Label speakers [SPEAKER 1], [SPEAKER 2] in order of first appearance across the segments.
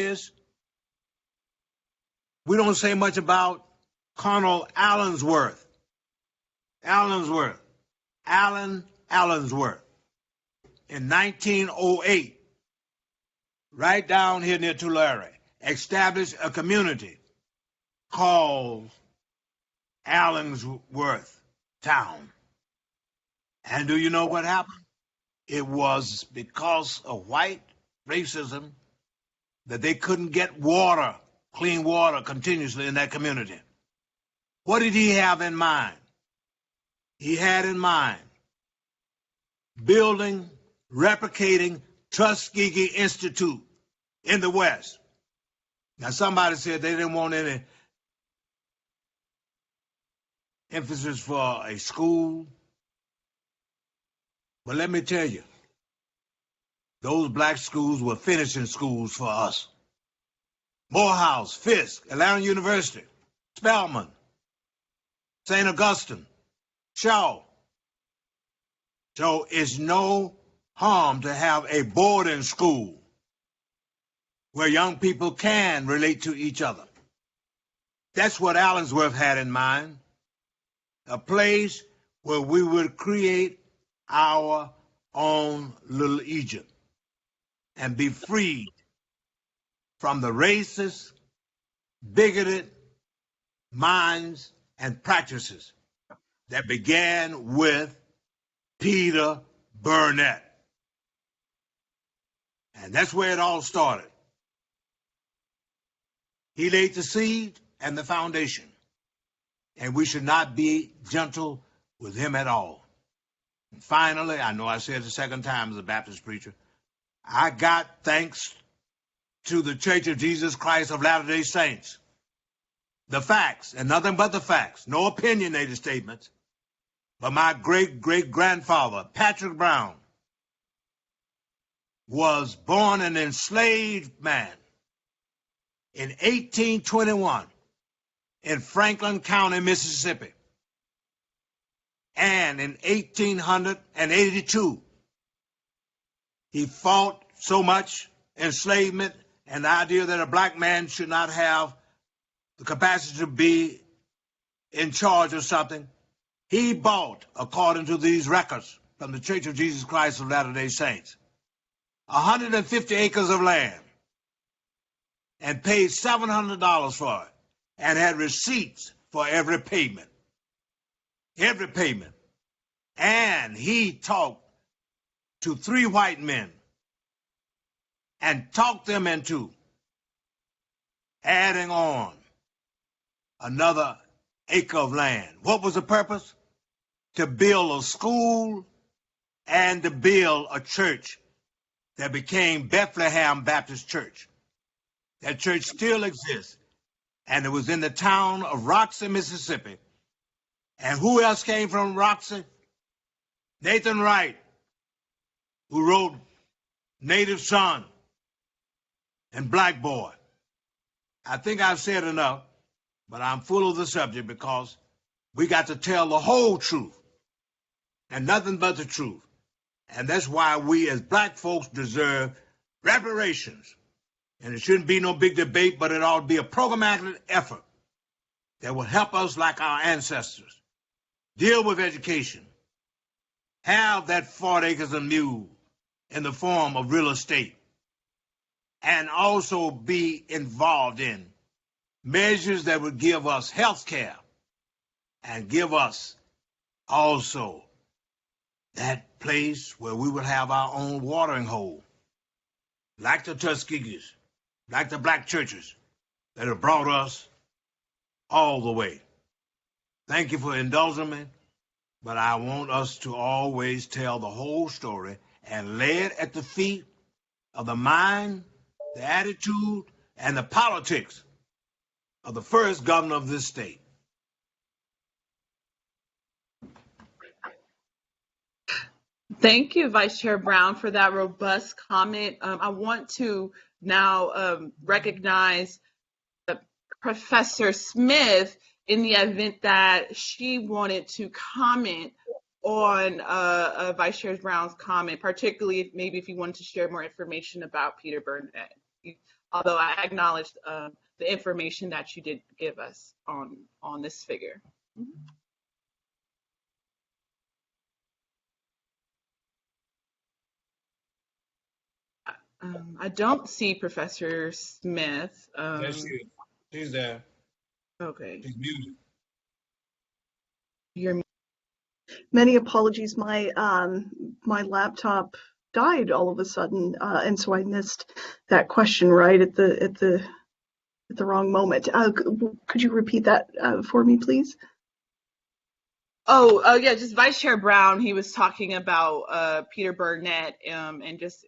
[SPEAKER 1] is, we don't say much about Colonel Allensworth. Allen Allensworth. In 1908, right down here near Tulare, established a community called Allensworth Town. And do you know what happened? It was because of white racism that they couldn't get water, clean water, continuously in that community. What did he have in mind? He had in mind building, replicating Tuskegee Institute in the West. Now, somebody said they didn't want any emphasis for a school. But let me tell you, those black schools were finishing schools for us. Morehouse, Fisk, Atlanta University, Spelman, St. Augustine, Shaw. So it's no harm to have a boarding school where young people can relate to each other. That's what Allensworth had in mind, a place where we would create our own little Egypt and be freed from the racist, bigoted minds and practices that began with Peter Burnett. And that's where it all started. He laid the seed and the foundation, and we should not be gentle with him at all. And finally, I know I said it the second time as a Baptist preacher, I got thanks to the Church of Jesus Christ of Latter-day Saints. The facts, and nothing but the facts, no opinionated statements. But my great-great-grandfather, Patrick Brown, was born an enslaved man in 1821 in Franklin County, Mississippi. And in 1882, he fought so much enslavement and the idea that a black man should not have the capacity to be in charge of something. He bought, according to these records from the Church of Jesus Christ of Latter-day Saints, 150 acres of land and paid $700 for it and had receipts for every payment. Every payment. And he talked to 3 white men and talked them into adding on another acre of land. What was the purpose? To build a school and to build a church that became Bethlehem Baptist Church. That church still exists, and it was in the town of Roxy, Mississippi. And who else came from Roxy? Nathan Wright, who wrote Native Son and Black Boy. I think I've said enough, but I'm full of the subject because we got to tell the whole truth and nothing but the truth. And that's why we as black folks deserve reparations. And it shouldn't be no big debate, but it ought to be a programmatic effort that will help us like our ancestors deal with education, have that 40 acres of mule in the form of real estate, and also be involved in measures that would give us health care and give us also that place where we would have our own watering hole, like the Tuskegees, like the black churches that have brought us all the way. Thank you for indulging me, but I want us to always tell the whole story and lay it at the feet of the mind, the attitude, and the politics of the first governor of this state.
[SPEAKER 2] Thank you, Vice Chair Brown, for that robust comment. I want to now recognize Professor Smith in the event that she wanted to comment on Vice Chair Brown's comment, particularly if you wanted to share more information about Peter Burnett. although I acknowledge the information that you did give us on this figure. I don't see Professor Smith.
[SPEAKER 1] There she is. She's there.
[SPEAKER 2] Okay.
[SPEAKER 1] She's muted.
[SPEAKER 2] You're
[SPEAKER 3] Many apologies. My laptop died all of a sudden, and so I missed that question right at the wrong moment. Could you repeat that for me, please?
[SPEAKER 2] yeah, just Vice Chair Brown. He was talking about Peter Burnett and just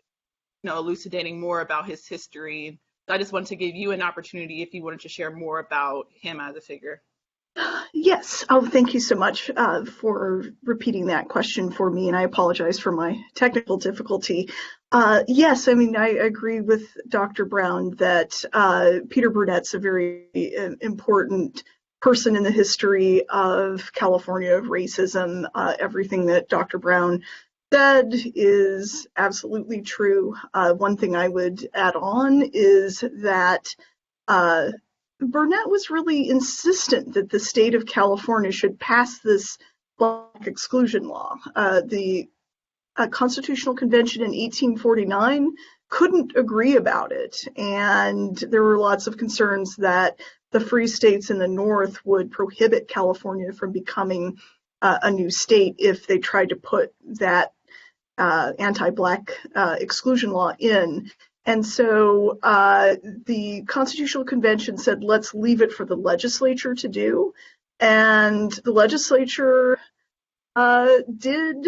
[SPEAKER 2] elucidating more about his history. So I just wanted to give you an opportunity if you wanted to share more about him as a figure.
[SPEAKER 3] Yes. Oh, thank you so much for repeating that question for me, and I apologize for my technical difficulty. Yes, I mean, I agree with Dr. Brown that Peter Burnett's a very important person in the history of California, of racism. Everything that Dr. Brown said is absolutely true. One thing I would add on is that Burnett was really insistent that the state of California should pass this black exclusion law. The Constitutional Convention in 1849 couldn't agree about it, and there were lots of concerns that the free states in the North would prohibit California from becoming a new state if they tried to put that anti-black exclusion law in. And so the Constitutional Convention said, let's leave it for the legislature to do. And the legislature did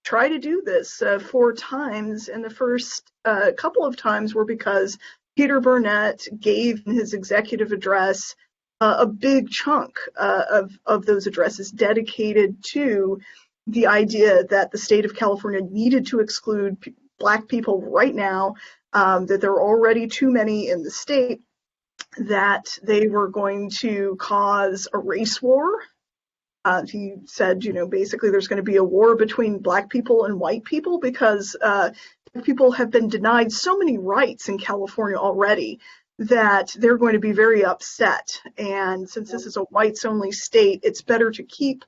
[SPEAKER 3] try to do this 4 times. And the first couple of times were because Peter Burnett gave in his executive address a big chunk of those addresses dedicated to the idea that the state of California needed to exclude Black people right now, that there are already too many in the state, that they were going to cause a race war. He said, basically there's going to be a war between Black people and white people because people have been denied so many rights in California already that they're going to be very upset. And since this is a whites-only state, it's better to keep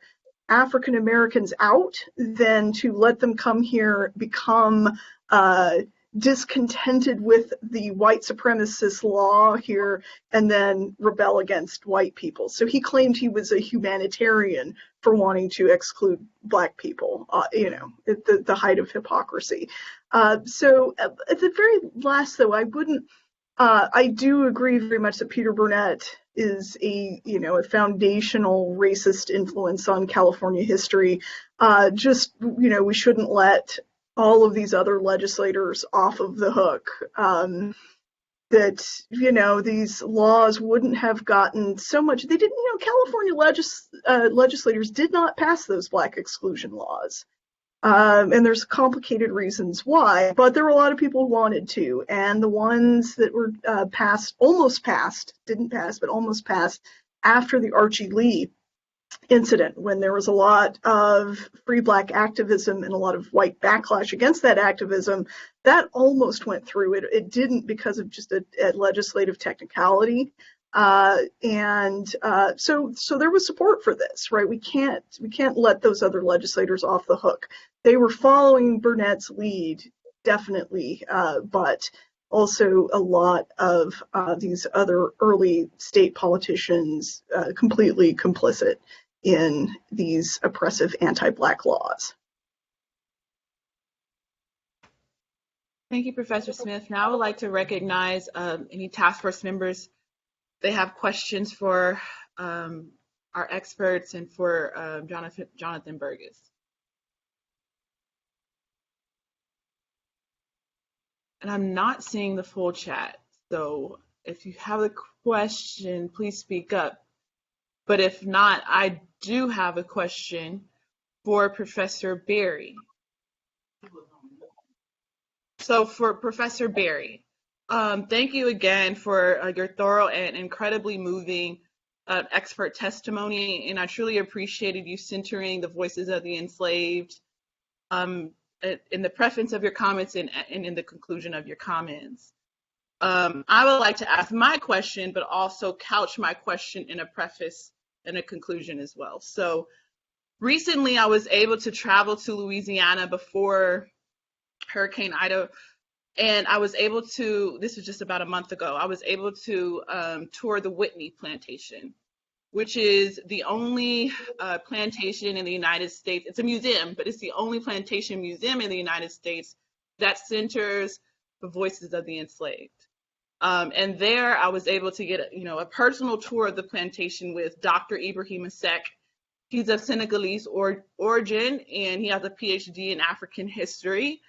[SPEAKER 3] African Americans out than to let them come here, become discontented with the white supremacist law here, and then rebel against white people. So he claimed he was a humanitarian for wanting to exclude Black people, at the height of hypocrisy. So at the very last, though, I do agree very much that Peter Burnett is a foundational racist influence on California history. We shouldn't let all of these other legislators off of the hook. That these laws wouldn't have gotten so much. They didn't. California legislators did not pass those Black exclusion laws. And there's complicated reasons why, but there were a lot of people who wanted to, and the ones that were almost passed after the Archie Lee incident, when there was a lot of free Black activism and a lot of white backlash against that activism, that almost went through. It didn't because of just a legislative technicality. So there was support for this, right? We can't let those other legislators off the hook. They were following Burnett's lead, definitely, but also a lot of these other early state politicians completely complicit in these oppressive anti-Black laws.
[SPEAKER 2] Thank you, Professor Smith. Now I would like to recognize any task force members. They have questions for our experts and for Jonathan Burgess. And I'm not seeing the full chat, so if you have a question, please speak up. But if not, I do have a question for Professor Berry. So for Professor Berry, thank you again for your thorough and incredibly moving expert testimony, and I truly appreciated you centering the voices of the enslaved in the preface of your comments and in the conclusion of your comments. I would like to ask my question, but also couch my question in a preface and a conclusion as well. So recently I was able to travel to Louisiana before Hurricane Ida, and I was able to, this was just about a month ago, I was able to tour the Whitney Plantation, which is the only plantation in the United States. It's a museum, but it's the only plantation museum in the United States that centers the voices of the enslaved. And there I was able to get a personal tour of the plantation with Dr. Ibrahim Asek. He's of Senegalese origin, and he has a PhD in African history.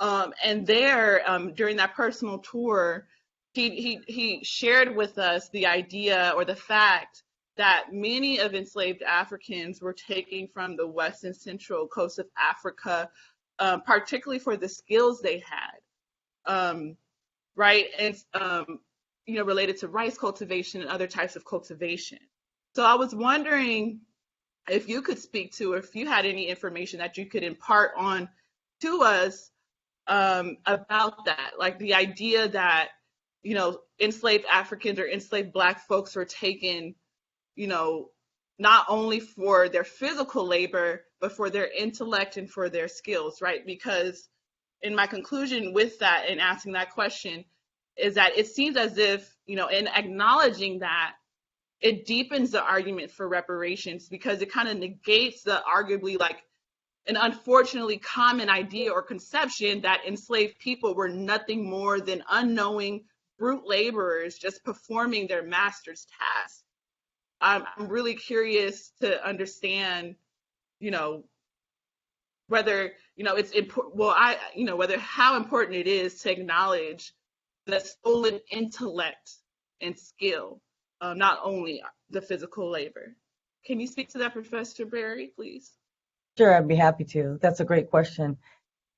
[SPEAKER 2] And there, during that personal tour, he shared with us the idea or the fact that many of enslaved Africans were taken from the west and central coast of Africa, particularly for the skills they had, right? And, related to rice cultivation and other types of cultivation. So I was wondering if you could speak to, or if you had any information that you could impart on to us about that, like the idea that, enslaved Africans or enslaved Black folks were taken, not only for their physical labor, but for their intellect and for their skills, right? Because in my conclusion with that and asking that question is that it seems as if, in acknowledging that, it deepens the argument for reparations, because it kind of negates the arguably like an unfortunately common idea or conception that enslaved people were nothing more than unknowing brute laborers just performing their master's tasks. I'm really curious to understand, whether, it's important, whether how important it is to acknowledge the stolen intellect and skill, not only the physical labor. Can you speak to that, Professor Berry, please?
[SPEAKER 4] Sure, I'd be happy to. That's a great question.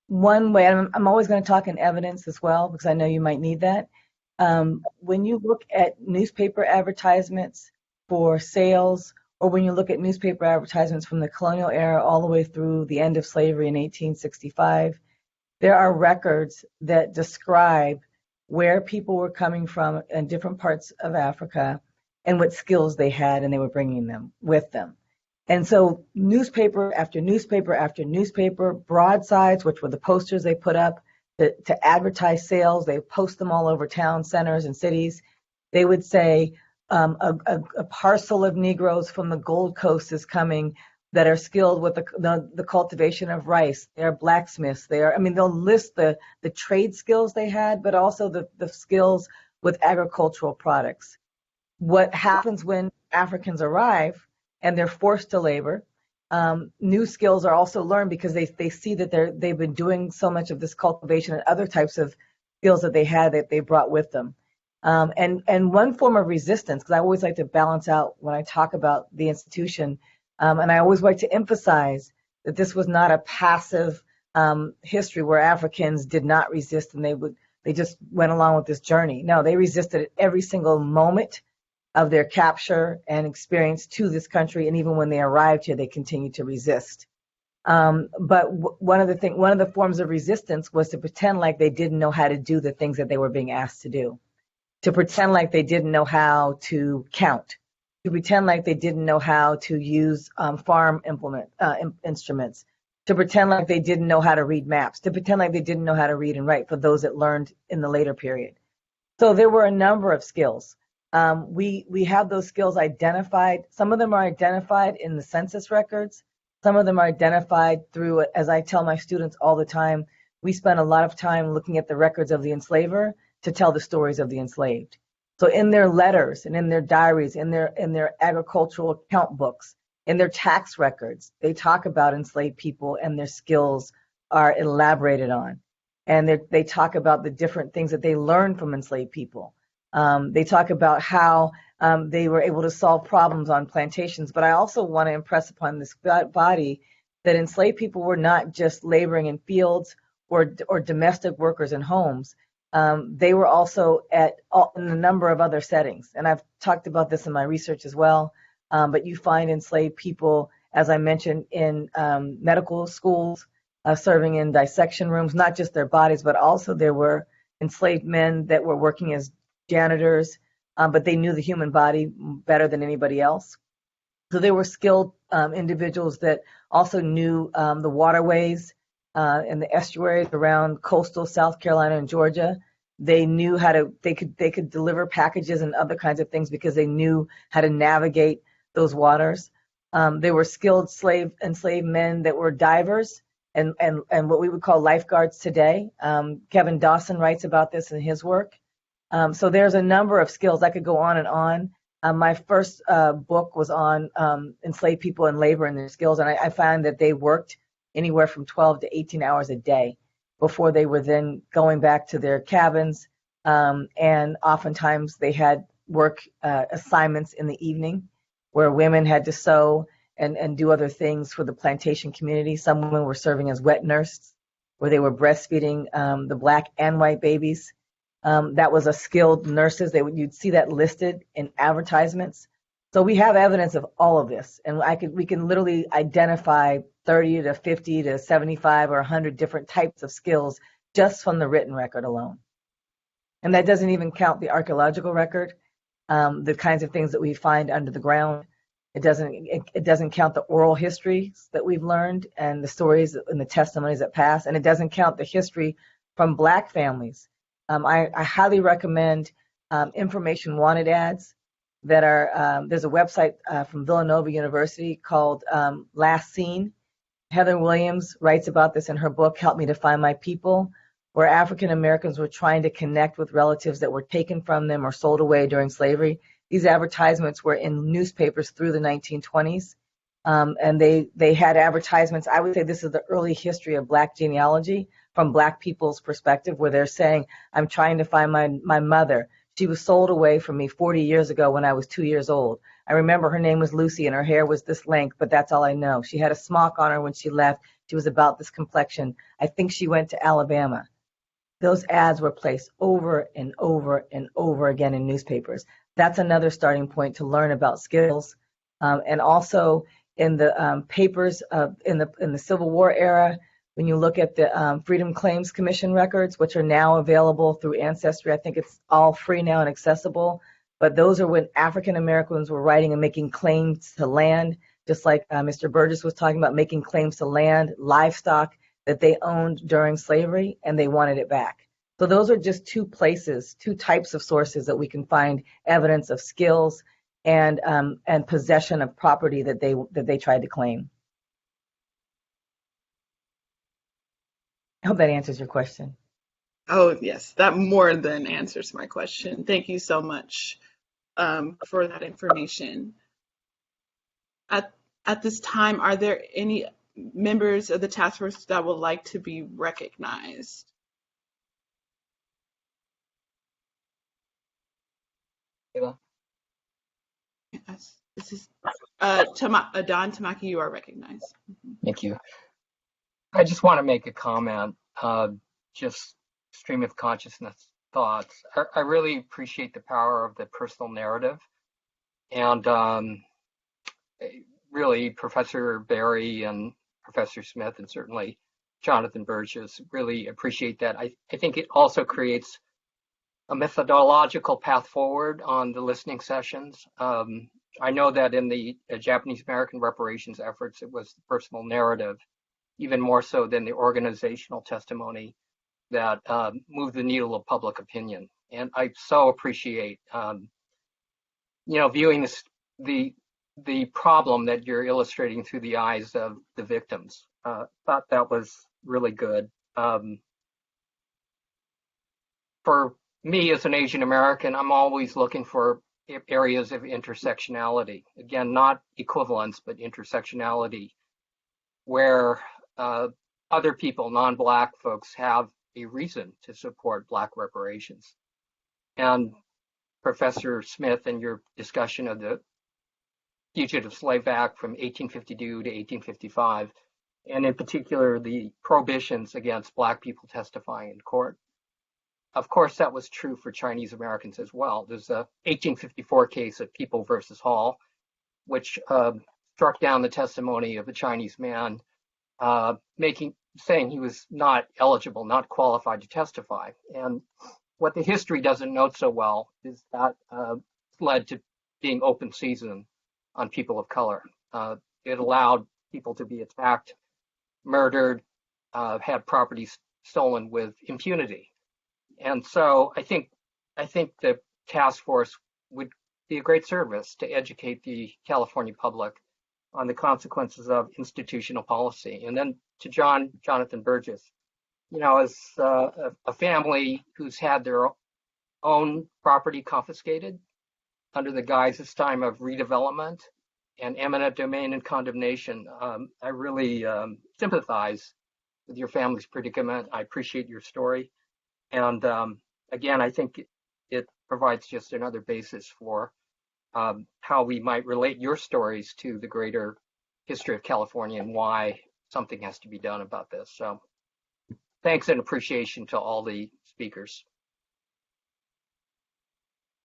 [SPEAKER 4] One way, I'm always going to talk in evidence as well, because I know you might need that. When you look at newspaper advertisements for sales, or when you look at newspaper advertisements from the colonial era all the way through the end of slavery in 1865, there are records that describe where people were coming from in different parts of Africa and what skills they had, and they were bringing them with them. And so newspaper after newspaper after newspaper, broadsides, which were the posters they put up to advertise sales, they post them all over town centers and cities. They would say, a parcel of Negroes from the Gold Coast is coming that are skilled with the cultivation of rice. They're blacksmiths. They'll list the trade skills they had, but also the skills with agricultural products. What happens when Africans arrive and they're forced to labor, new skills are also learned, because they see that they've been doing so much of this cultivation and other types of skills that they had that they brought with them. And one form of resistance, because I always like to balance out when I talk about the institution, and I always like to emphasize that this was not a passive history where Africans did not resist and they just went along with this journey. No, they resisted at every single moment of their capture and experience to this country, and even when they arrived here, they continued to resist. But one of the forms of resistance was to pretend like they didn't know how to do the things that they were being asked to do, to pretend like they didn't know how to count, to pretend like they didn't know how to use farm instruments, to pretend like they didn't know how to read maps, to pretend like they didn't know how to read and write for those that learned in the later period. So there were a number of skills. We have those skills identified. Some of them are identified in the census records. Some of them are identified through, as I tell my students all the time, we spend a lot of time looking at the records of the enslaver to tell the stories of the enslaved. So in their letters and in their diaries, in their agricultural account books, in their tax records, they talk about enslaved people, and their skills are elaborated on. And they talk about the different things that they learned from enslaved people. They talk about how they were able to solve problems on plantations. But I also want to impress upon this body that enslaved people were not just laboring in fields or domestic workers in homes. They were also in a number of other settings. And I've talked about this in my research as well. But you find enslaved people, as I mentioned, in medical schools, serving in dissection rooms, not just their bodies, but also there were enslaved men that were working as janitors, but they knew the human body better than anybody else. So they were skilled individuals that also knew the waterways and the estuaries around coastal South Carolina and Georgia. They knew how to, they could deliver packages and other kinds of things because they knew how to navigate those waters. They were skilled enslaved men that were divers and what we would call lifeguards today. Kevin Dawson writes about this in his work. So there's a number of skills. I could go on and on. My first book was on enslaved people and labor and their skills, and I found that they worked anywhere from 12 to 18 hours a day before they were then going back to their cabins, and oftentimes they had work assignments in the evening where women had to sew and do other things for the plantation community. Some women were serving as wet nurses, where they were breastfeeding the black and white babies. That was a skilled nurses. You'd see that listed in advertisements. So we have evidence of all of this, and we can literally identify 30 to 50 to 75 or 100 different types of skills just from the written record alone. And that doesn't even count the archaeological record, the kinds of things that we find under the ground. It doesn't count the oral histories that we've learned and the stories and the testimonies that pass, and it doesn't count the history from Black families. I highly recommend information wanted ads that are, there's a website from Villanova University called Last Seen. Heather Williams writes about this in her book, Help Me to Find My People, where African Americans were trying to connect with relatives that were taken from them or sold away during slavery. These advertisements were in newspapers through the 1920s, and they had advertisements. I would say this is the early history of Black genealogy from Black people's perspective, where they're saying, I'm trying to find my mother. She was sold away from me 40 years ago when I was 2 years old. I remember her name was Lucy and her hair was this length, but that's all I know. She had a smock on her when she left. She was about this complexion. I think she went to Alabama. Those ads were placed over and over and over again in newspapers. That's another starting point to learn about skills. And also in the papers in the Civil War era, when you look at the Freedom Claims Commission records, which are now available through Ancestry, I think it's all free now and accessible. But those are when African Americans were writing and making claims to land, just like Mr. Burgess was talking about, making claims to land, livestock that they owned during slavery, and they wanted it back. So those are just two types of sources that we can find evidence of skills and possession of property that they tried to claim. I hope that answers your question.
[SPEAKER 2] Oh, yes, that more than answers my question. Thank you so much for that information. At this time, are there any members of the task force that would like to be recognized?
[SPEAKER 5] Ava?
[SPEAKER 2] Yes, this is Don Tamaki, you are recognized.
[SPEAKER 5] Thank you. I just want to make a comment, just stream of consciousness thoughts. I really appreciate the power of the personal narrative. And really, Professor Berry and Professor Smith, and certainly Jonathan Burgess, really appreciate that. I think it also creates a methodological path forward on the listening sessions. I know that in the Japanese American reparations efforts, it was the personal narrative, even more so than the organizational testimony, that moved the needle of public opinion. And I so appreciate, viewing this, the problem that you're illustrating through the eyes of the victims. Thought that was really good. For me as an Asian American, I'm always looking for areas of intersectionality. Again, not equivalence, but intersectionality, where other people, non-Black folks, have a reason to support Black reparations. And Professor Smith, in your discussion of the Fugitive Slave Act from 1852 to 1855, and in particular the prohibitions against Black people testifying in court. Of course, that was true for Chinese Americans as well. There's a 1854 case of People versus Hall, which struck down the testimony of a Chinese man, saying he was not eligible, not qualified to testify. And what the history doesn't note so well is that led to being open season on people of color. It allowed people to be attacked, murdered, had property stolen with impunity. And so I think the task force would be a great service to educate the California public on the consequences of institutional policy. And then to Jonathan Burgess, as a family who's had their own property confiscated under the guise this time of redevelopment and eminent domain and condemnation, I really sympathize with your family's predicament. I appreciate your story. And again, I think it provides just another basis for how we might relate your stories to the greater history of California and why something has to be done about this. So thanks and appreciation to all the speakers.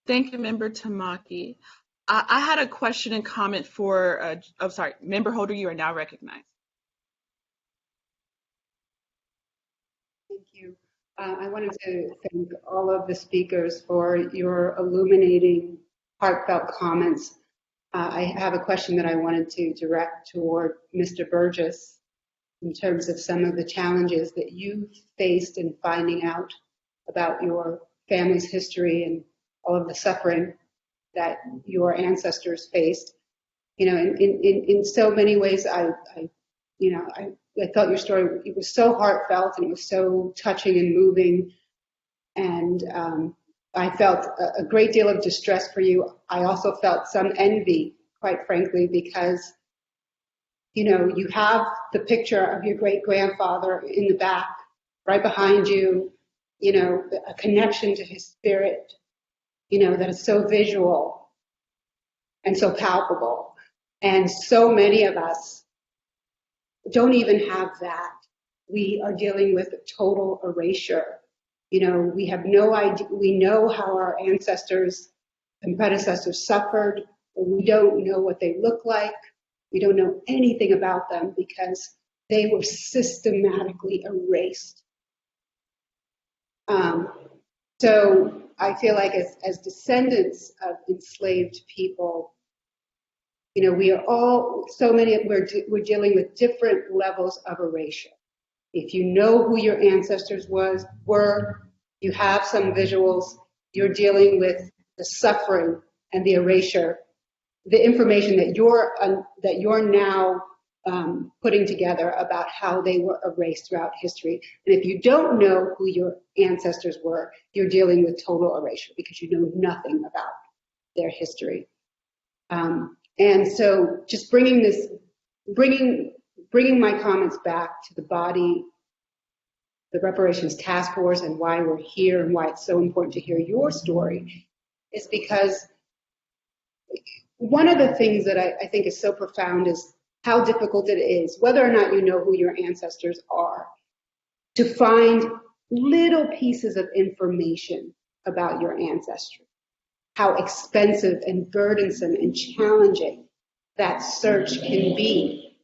[SPEAKER 2] Thank you, Member Tamaki. I had a question and comment for, Member Holder, you are now recognized.
[SPEAKER 6] Thank you. I wanted to thank all of the speakers for your illuminating, heartfelt comments. I have a question that I wanted to direct toward Mr. Burgess in terms of some of the challenges that you faced in finding out about your family's history and all of the suffering that your ancestors faced. In so many ways, I felt your story. It was so heartfelt and it was so touching and moving, and I felt a great deal of distress for you. I also felt some envy, quite frankly, because you have the picture of your great-grandfather in the back, right behind you, a connection to his spirit, that is so visual and so palpable. And so many of us don't even have that. We are dealing with total erasure. We have no idea. We know how our ancestors and predecessors suffered, but we don't know what they look like. We don't know anything about them because they were systematically erased. So I feel like as descendants of enslaved people, we are all, we're dealing with different levels of erasure. If you know who your ancestors were, you have some visuals, you're dealing with the suffering and the erasure, the information that you're now putting together about how they were erased throughout history. And if you don't know who your ancestors were, you're dealing with total erasure because you know nothing about their history. And so just bringing my comments back to the body, the Reparations Task Force, and why we're here and why it's so important to hear your story is because one of the things that I think is so profound is how difficult it is, whether or not you know who your ancestors are, to find little pieces of information about your ancestry. How expensive and burdensome and challenging that search can be.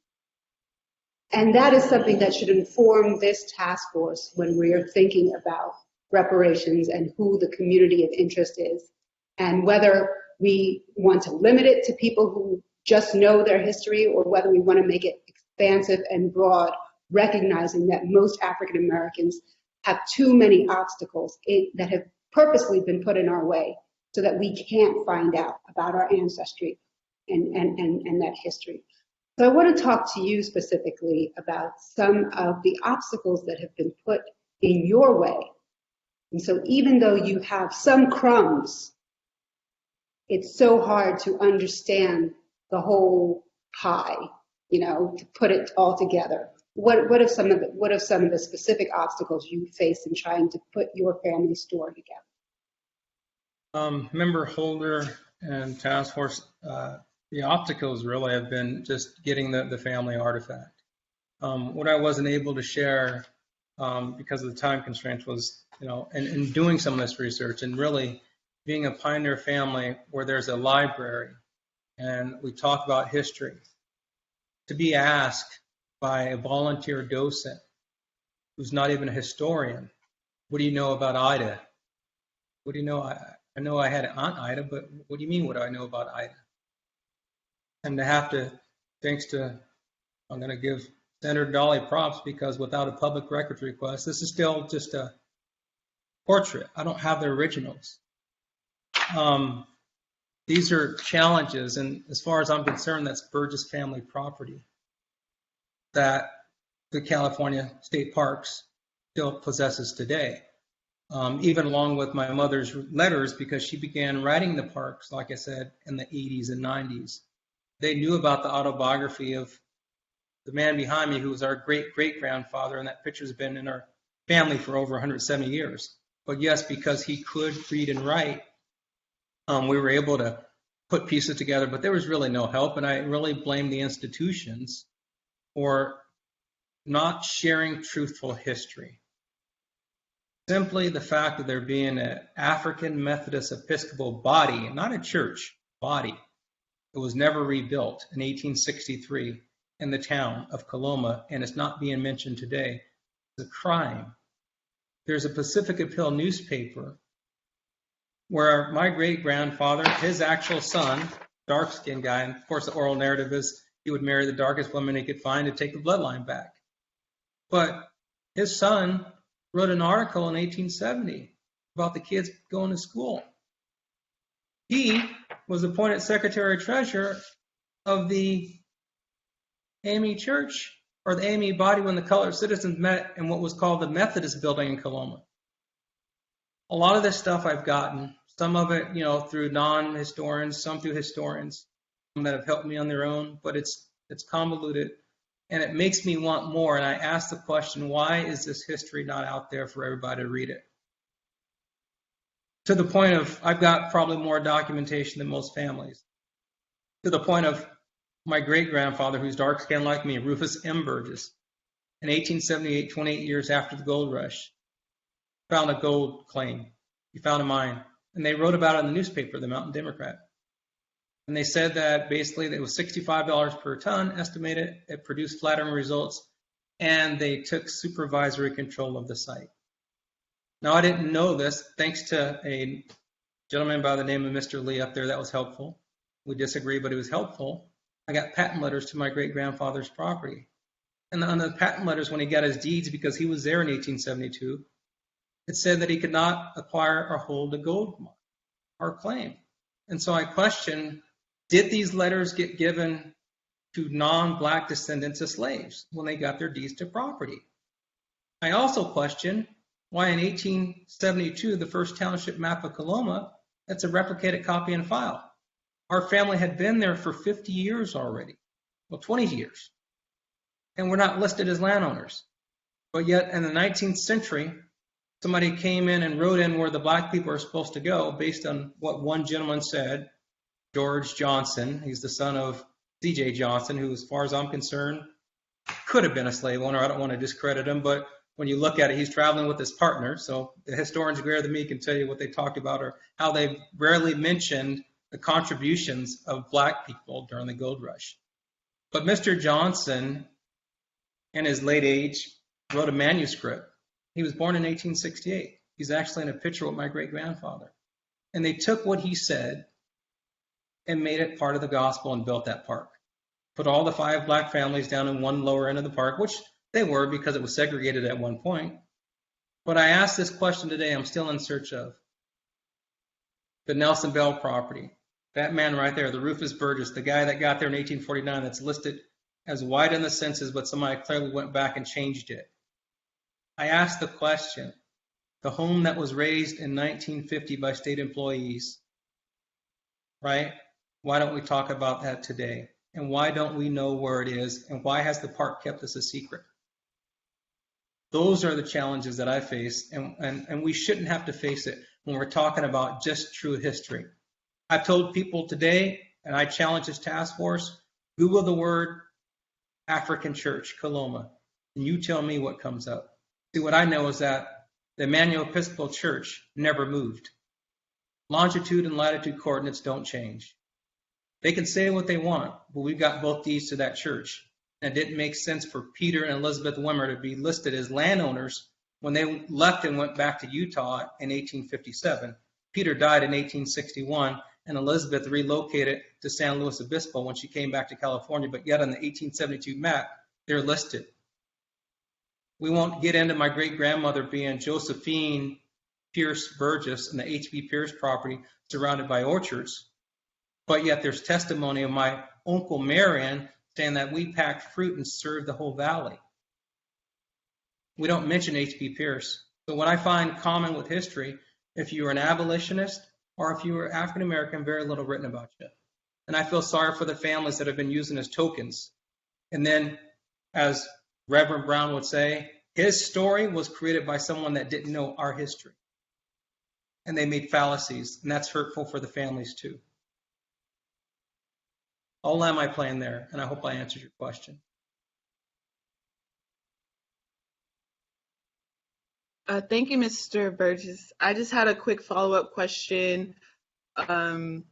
[SPEAKER 6] And that is something that should inform this task force when we are thinking about reparations and who the community of interest is, and whether we want to limit it to people who just know their history or whether we want to make it expansive and broad, recognizing that most African Americans have too many obstacles that have purposely been put in our way so that we can't find out about our ancestry and that history. So I want to talk to you specifically about some of the obstacles that have been put in your way. And so even though you have some crumbs, it's so hard to understand the whole pie, to put it all together. What are some of the specific obstacles you face in trying to put your family story together?
[SPEAKER 7] Member Holder and task force, the obstacles really have been just getting the family artifact. What I wasn't able to share because of the time constraints was, in doing some of this research and really being a pioneer family where there's a library and we talk about history, to be asked by a volunteer docent who's not even a historian. What do you know about Ida? What do you know? I know I had Aunt Ida, but what do you mean, what do I know about Ida? And to have to, thanks to, I'm going to give Senator Dolly props, because without a public records request, this is still just a portrait. I don't have the originals. These are challenges, and as far as I'm concerned, that's Burgess family property that the California State Parks still possesses today. Even along with my mother's letters, because she began writing the parks, like I said, in the 80s and 90s. They knew about the autobiography of the man behind me, who was our great-great-grandfather, and that picture's been in our family for over 170 years. But yes, because he could read and write, we were able to put pieces together, but there was really no help, and I really blame the institutions for not sharing truthful history. Simply the fact that there being an African Methodist Episcopal body, not a church, body, it was never rebuilt in 1863 in the town of Coloma, and it's not being mentioned today. It's a crime. There's a Pacific Appeal newspaper where my great-grandfather, his actual son, dark-skinned guy, and of course the oral narrative is he would marry the darkest woman he could find to take the bloodline back. But his son wrote an article in 1870 about the kids going to school. He was appointed secretary-treasurer of the AME Church, or the AME body, when the colored citizens met in what was called the Methodist building in Coloma. A lot of this stuff I've gotten, some of it, through non-historians, some through historians that have helped me on their own, but it's convoluted, and it makes me want more. And I ask the question, why is this history not out there for everybody to read it? To the point of, I've got probably more documentation than most families. To the point of my great-grandfather, who's dark-skinned like me, Rufus M. Burgess, in 1878, 28 years after the gold rush, found a gold claim. He found a mine. And they wrote about it in the newspaper, the Mountain Democrat. And they said that basically it was $65 per ton, estimated. It produced flattering results, and they took supervisory control of the site. Now, I didn't know this. Thanks to a gentleman by the name of Mr. Lee up there, that was helpful. We disagree, but it was helpful. I got patent letters to my great-grandfather's property. And on the patent letters, when he got his deeds, because he was there in 1872, it said that he could not acquire or hold a gold mine or claim. And so I question, did these letters get given to non-black descendants of slaves when they got their deeds to property? I also question why in 1872, the first township map of Coloma, that's a replicated copy and file. Our family had been there for 50 years already, well, 20 years, and we're not listed as landowners. But yet in the 19th century, somebody came in and wrote in where the black people are supposed to go based on what one gentleman said, George Johnson. He's the son of C.J. Johnson, who, as far as I'm concerned, could have been a slave owner. I don't want to discredit him, but when you look at it, he's traveling with his partner. So the historians greater than me can tell you what they talked about or how they rarely mentioned the contributions of black people during the gold rush. But Mr. Johnson, in his late age, wrote a manuscript. He was born in 1868. He's actually in a picture with my great-grandfather. And they took what he said and made it part of the gospel and built that park. Put all the 5 black families down in one lower end of the park, which they were because it was segregated at one point. But I asked this question today, I'm still in search of. The Nelson Bell property. That man right there, the Rufus Burgess, the guy that got there in 1849, that's listed as white in the census, but somebody clearly went back and changed it. I asked the question, the home that was raised in 1950 by state employees, right? Why don't we talk about that today? And why don't we know where it is? And why has the park kept this a secret? Those are the challenges that I face, and we shouldn't have to face it when we're talking about just true history. I've told people today, and I challenge this task force, Google the word African Church, Coloma, and you tell me what comes up. See, what I know is that the Emmanuel Episcopal Church never moved. Longitude and latitude coordinates don't change. They can say what they want, but we've got both deeds to that church. And it didn't make sense for Peter and Elizabeth Wimmer to be listed as landowners when they left and went back to Utah in 1857. Peter died in 1861, and Elizabeth relocated to San Luis Obispo when she came back to California, but yet on the 1872 map, they're listed. We won't get into my great-grandmother being Josephine Pierce Burgess and the H.B. Pierce property surrounded by orchards, but yet there's testimony of my Uncle Marion saying that we packed fruit and served the whole valley. We don't mention H.B. Pierce. So when I find common with history, if you were an abolitionist or if you were African American, very little written about you. And I feel sorry for the families that have been using as tokens. And then, as Reverend Brown would say, his story was created by someone that didn't know our history. And they made fallacies, and that's hurtful for the families too. I'll land my plane there, and I hope I answered your question.
[SPEAKER 2] Thank you, Mr. Burgess. I just had a quick follow-up question. And,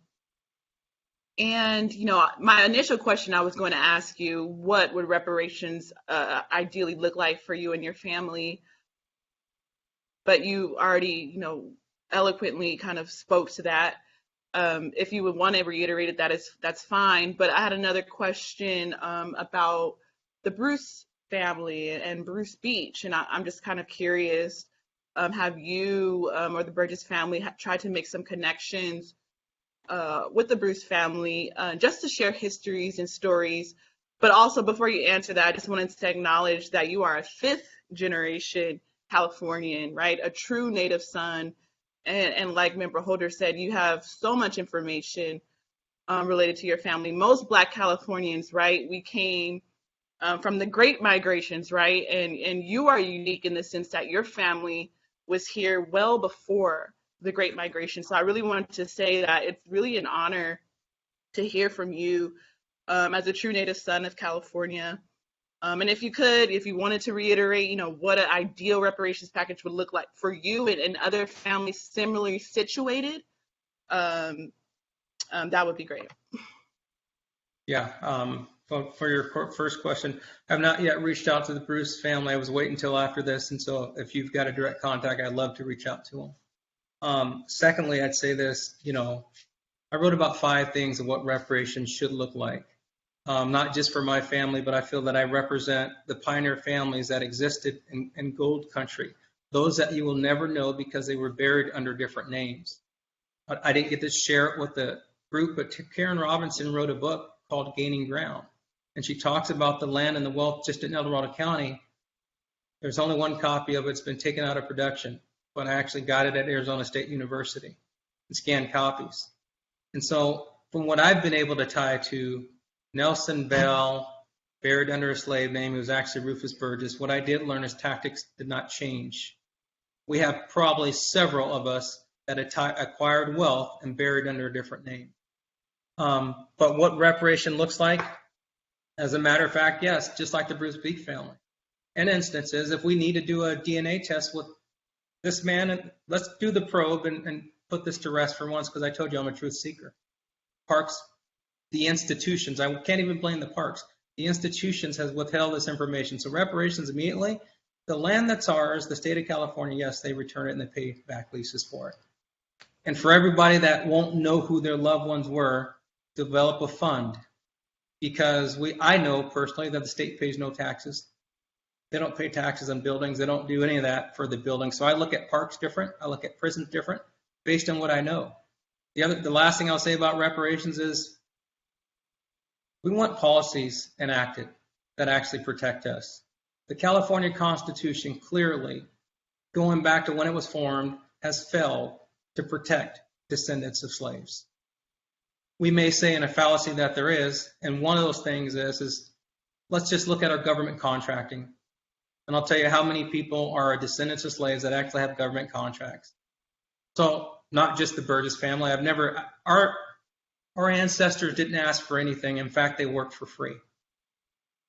[SPEAKER 2] my initial question, I was going to ask you, what would reparations ideally look like for you and your family? But you already, eloquently kind of spoke to that. If you would want to reiterate it, that's fine. But I had another question about the Bruce family and Bruce Beach, and I'm just kind of curious. Have you or the Burgess family tried to make some connections with the Bruce family just to share histories and stories? But also, before you answer that, I just wanted to acknowledge that you are a fifth generation Californian, right? A true native son. And like Member Holder said, you have so much information related to your family. Most Black Californians, right? We came from the Great Migrations, right? And you are unique in the sense that your family was here well before the Great Migration. So I really wanted to say that it's really an honor to hear from you as a true native son of California. And if you wanted to reiterate, what an ideal reparations package would look like for you and other families similarly situated, that would be great.
[SPEAKER 7] Yeah. For your first question, I've not yet reached out to the Bruce family. I was waiting until after this, and so if you've got a direct contact, I'd love to reach out to them. Secondly, I'd say this, I wrote about 5 things of what reparations should look like. Not just for my family, but I feel that I represent the pioneer families that existed in Gold Country, those that you will never know because they were buried under different names. I didn't get to share it with the group, but Karen Robinson wrote a book called Gaining Ground, and she talks about the land and the wealth just in El Dorado County. There's only one copy of it. It's been taken out of production, but I actually got it at Arizona State University and scanned copies. And so from what I've been able to tie to Nelson Bell, buried under a slave name, he was actually Rufus Burgess, what I did learn is tactics did not change. We have probably several of us that acquired wealth and buried under a different name. But what reparation looks like, as a matter of fact, yes, just like the Bruce Beach family. In instances, if we need to do a DNA test with this man, and let's do the probe and put this to rest for once, because I told you I'm a truth seeker. Parks, the institutions, I can't even blame the parks. The institutions has withheld this information. So reparations immediately, the land that's ours, the state of California, yes, they return it and they pay back leases for it. And for everybody that won't know who their loved ones were, develop a fund. Because I know personally that the state pays no taxes. They don't pay taxes on buildings. They don't do any of that for the building. So I look at parks different. I look at prisons different based on what I know. The last thing I'll say about reparations is we want policies enacted that actually protect us. The California Constitution clearly, going back to when it was formed, has failed to protect descendants of slaves. We may say in a fallacy that there is, and one of those things is let's just look at our government contracting. And I'll tell you how many people are descendants of slaves that actually have government contracts. So not just the Burgess family. Our ancestors didn't ask for anything. In fact, they worked for free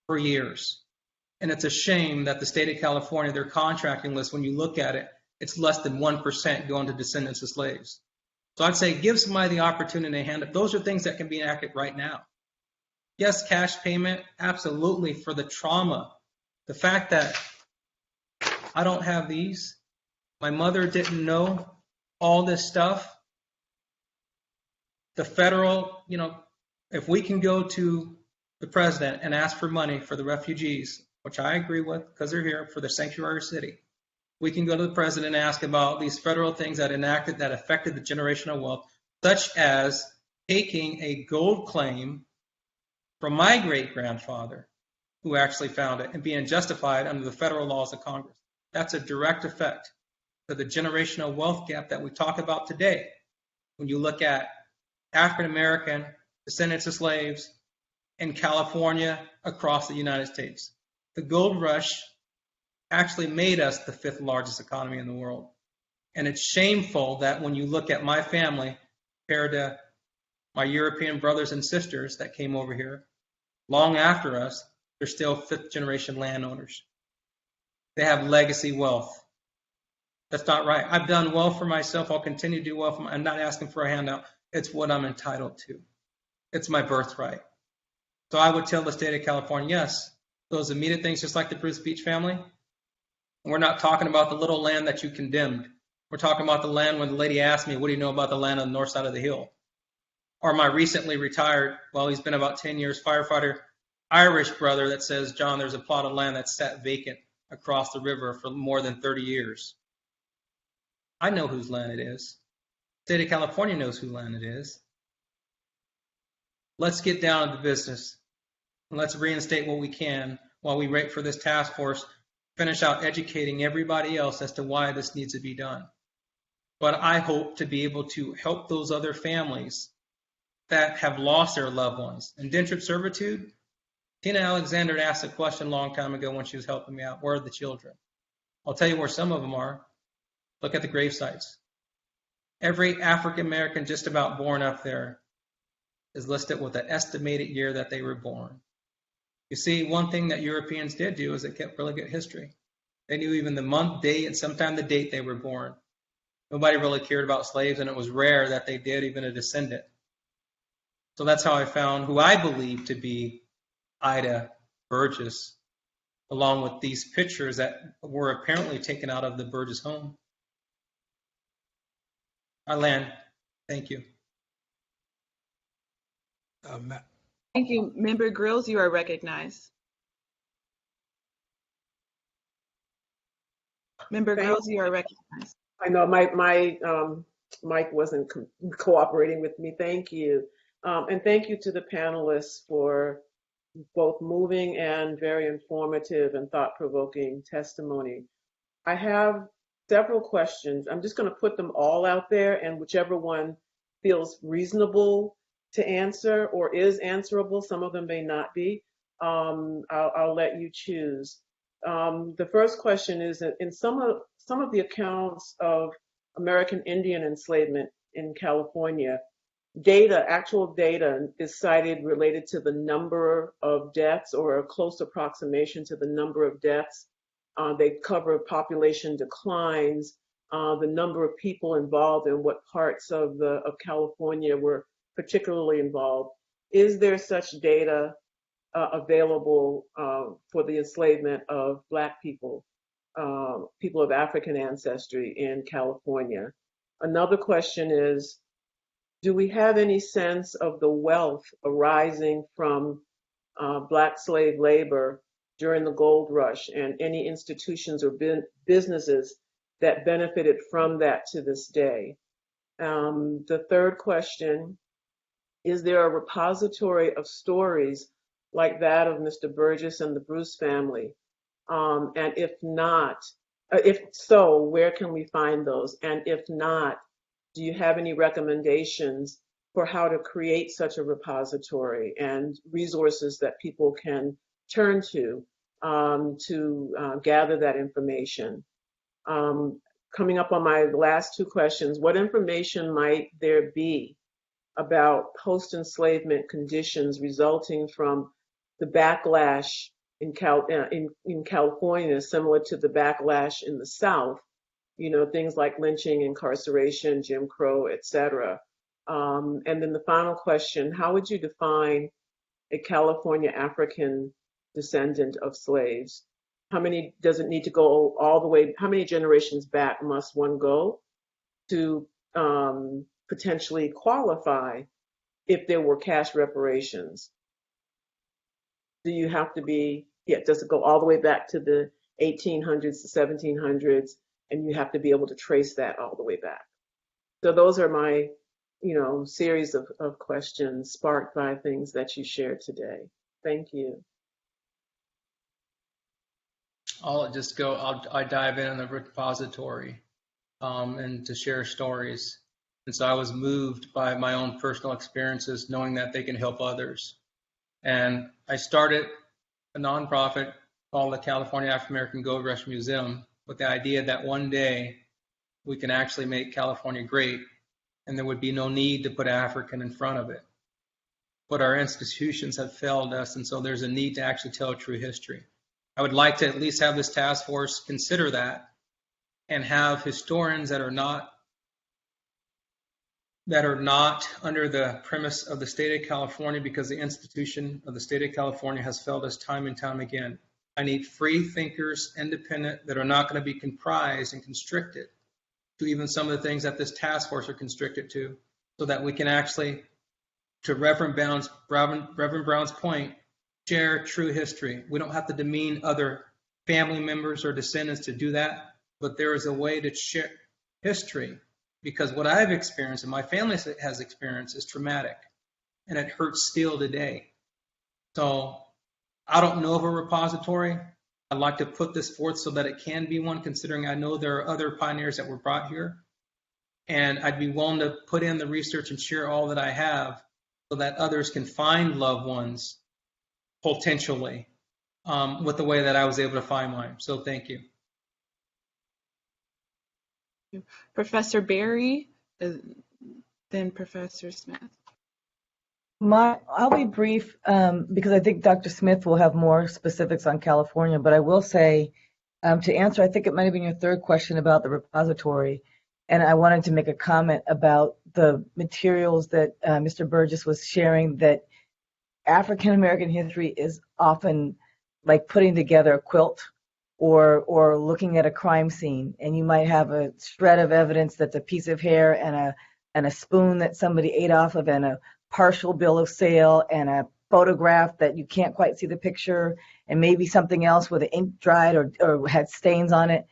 [SPEAKER 7] for years. And it's a shame that the state of California, their contracting list, when you look at it, it's less than 1% going to descendants of slaves. So I'd say give somebody the opportunity to hand it. Those are things that can be enacted right now. Yes, cash payment, absolutely, for the trauma. The fact that I don't have these, my mother didn't know all this stuff. The federal, if we can go to the president and ask for money for the refugees, which I agree with because they're here for the sanctuary city, we can go to the president and ask about these federal things that enacted that affected the generational wealth, such as taking a gold claim from my great-grandfather, who actually found it, and being justified under the federal laws of Congress. That's a direct effect to the generational wealth gap that we talk about today. When you look at African-American descendants of slaves in California, across the United States. The gold rush actually made us the 5th largest economy in the world. And it's shameful that when you look at my family compared to my European brothers and sisters that came over here, long after us, they're still 5th generation landowners. They have legacy wealth. That's not right. I've done well for myself. I'll continue to do well for myself. I'm not asking for a handout. It's what I'm entitled to. It's my birthright. So I would tell the state of California, yes, those immediate things, just like the Bruce Beach family. We're not talking about the little land that you condemned. We're talking about the land when the lady asked me, what do you know about the land on the north side of the hill? Or my recently retired, well, he's been about 10 years, firefighter, Irish brother that says, John, there's a plot of land that's sat vacant across the river for more than 30 years. I know whose land it is. The state of California knows whose land it is. Let's get down to the business. And let's reinstate what we can while we wait for this task force, finish out educating everybody else as to why this needs to be done. But I hope to be able to help those other families that have lost their loved ones. Indentured servitude, Tina Alexander asked a question a long time ago when she was helping me out. Where are the children? I'll tell you where some of them are. Look at the grave sites. Every African American just about born up there is listed with the estimated year that they were born. You see, one thing that Europeans did do is they kept really good history. They knew even the month, day, and sometime the date they were born. Nobody really cared about slaves, and it was rare that they did, even a descendant. So that's how I found who I believe to be Ida Burgess, along with these pictures that were apparently taken out of the Burgess home. I land. Thank you.
[SPEAKER 2] Thank you. Member Grills, you are recognized. Member Grills, you are recognized.
[SPEAKER 8] I know my mic wasn't cooperating with me. Thank you. And thank you to the panelists for both moving and very informative and thought-provoking testimony. I have several questions. I'm just going to put them all out there, and whichever one feels reasonable to answer or is answerable, some of them may not be, I'll let you choose. The first question is that in some of the accounts of American Indian enslavement in California, actual data is cited related to the number of deaths or a close approximation to the number of deaths. They cover population declines, the number of people involved and what parts of California were particularly involved. Is there such data available for the enslavement of Black people, people of African ancestry in California? Another question is, do we have any sense of the wealth arising from Black slave labor during the gold rush and any institutions or businesses that benefited from that to this day? The third question, is there a repository of stories like that of Mr. Burgess and the Bruce family? And if not, if so, where can we find those? And if not, do you have any recommendations for how to create such a repository and resources that people can turn to gather that information? Coming up on my last two questions, what information might there be about post-enslavement conditions resulting from the backlash in California, similar to the backlash in the South? You know, things like lynching, incarceration, Jim Crow, et cetera. And then the final question, how would you define a California African descendant of slaves? How many does it need to go all the way? How many generations back must one go to potentially qualify if there were cash reparations? Do you have to be, yeah, does it go all the way back to the 1800s, the 1700s, and you have to be able to trace that all the way back? So those are my, series of questions sparked by things that you shared today. Thank you.
[SPEAKER 7] I dive in on the repository and to share stories. And so I was moved by my own personal experiences, knowing that they can help others. And I started a nonprofit called the California African American Gold Rush Museum with the idea that one day we can actually make California great and there would be no need to put African in front of it. But our institutions have failed us, and so there's a need to actually tell true history. I would like to at least have this task force consider that and have historians that are not under the premise of the state of California, because the institution of the state of California has failed us time and time again. I need free thinkers, independent, that are not going to be comprised and constricted to even some of the things that this task force are constricted to, so that we can actually, to Reverend Brown's point, share true history. We don't have to demean other family members or descendants to do that, but there is a way to share history, because what I've experienced and my family has experienced is traumatic, and it hurts still today. So I don't know of a repository. I'd like to put this forth so that it can be one, considering I know there are other pioneers that were brought here. And I'd be willing to put in the research and share all that I have so that others can find loved ones potentially with the way that I was able to find mine. So thank you.
[SPEAKER 2] Professor Berry, then Professor Smith.
[SPEAKER 4] I'll be brief because I think Dr. Smith will have more specifics on California, but I will say to answer, I think it might have been your third question about the repository, and I wanted to make a comment about the materials that Mr. Burgess was sharing, that African American history is often like putting together a quilt or looking at a crime scene, and you might have a shred of evidence that's a piece of hair and a spoon that somebody ate off of, and a partial bill of sale, and a photograph that you can't quite see the picture, and maybe something else where the ink dried or had stains on it.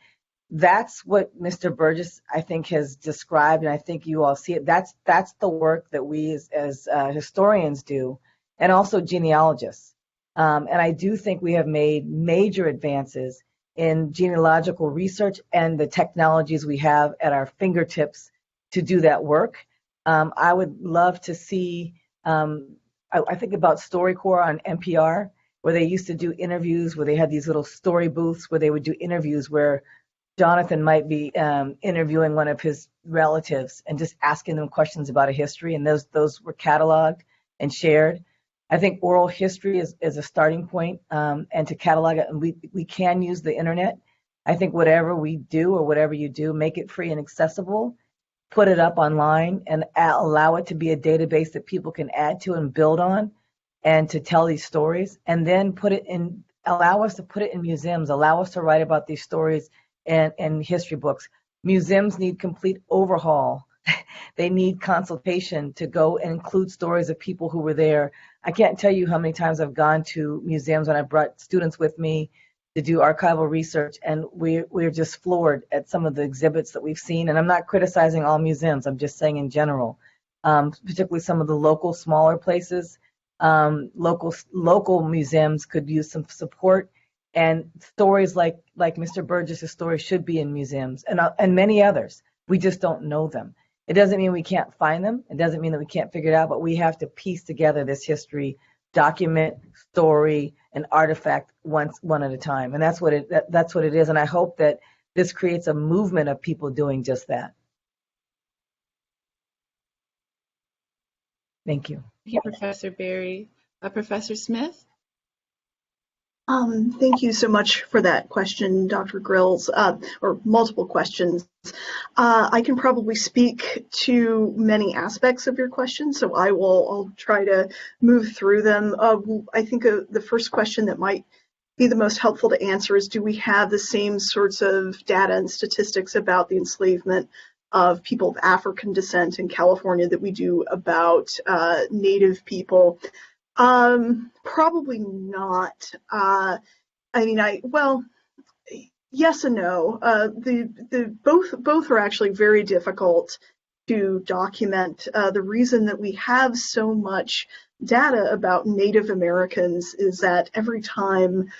[SPEAKER 4] That's what Mr. Burgess, I think, has described, and I think you all see it. That's the work that we as historians do, and also genealogists. And I do think we have made major advances in genealogical research and the technologies we have at our fingertips to do that work. I would love to see, I think about StoryCorps on NPR, where they used to do interviews, where they had these little story booths where they would do interviews where Jonathan might be interviewing one of his relatives and just asking them questions about a history, and those were cataloged and shared. I think oral history is a starting point, and to catalog it, and we can use the internet. I think whatever we do or whatever you do, make it free and accessible, put it up online, and allow it to be a database that people can add to and build on, and to tell these stories, and then allow us to put it in museums, allow us to write about these stories and history books. Museums need complete overhaul. They need consultation to go and include stories of people who were there. I can't tell you how many times I've gone to museums when I brought students with me to do archival research, and we're just floored at some of the exhibits that we've seen. And I'm not criticizing all museums, I'm just saying in general, particularly some of the local smaller places. Local museums could use some support, and stories like Mr. Burgess's story should be in museums, and many others. We just don't know them. It doesn't mean we can't find them. It doesn't mean that we can't figure it out, but we have to piece together this history, document, story, and artifact one at a time. And that's what it is. And I hope that this creates a movement of people doing just that. Thank you.
[SPEAKER 2] Thank you, Professor Berry. Professor Smith?
[SPEAKER 3] Thank you so much for that question, Dr. Grills, or multiple questions. I can probably speak to many aspects of your question, so I'll try to move through them. I think the first question that might be the most helpful to answer is, do we have the same sorts of data and statistics about the enslavement of people of African descent in California that we do about Native people? Probably not. Well, yes and no. Both are actually very difficult to document. The reason that we have so much data about Native Americans is that every time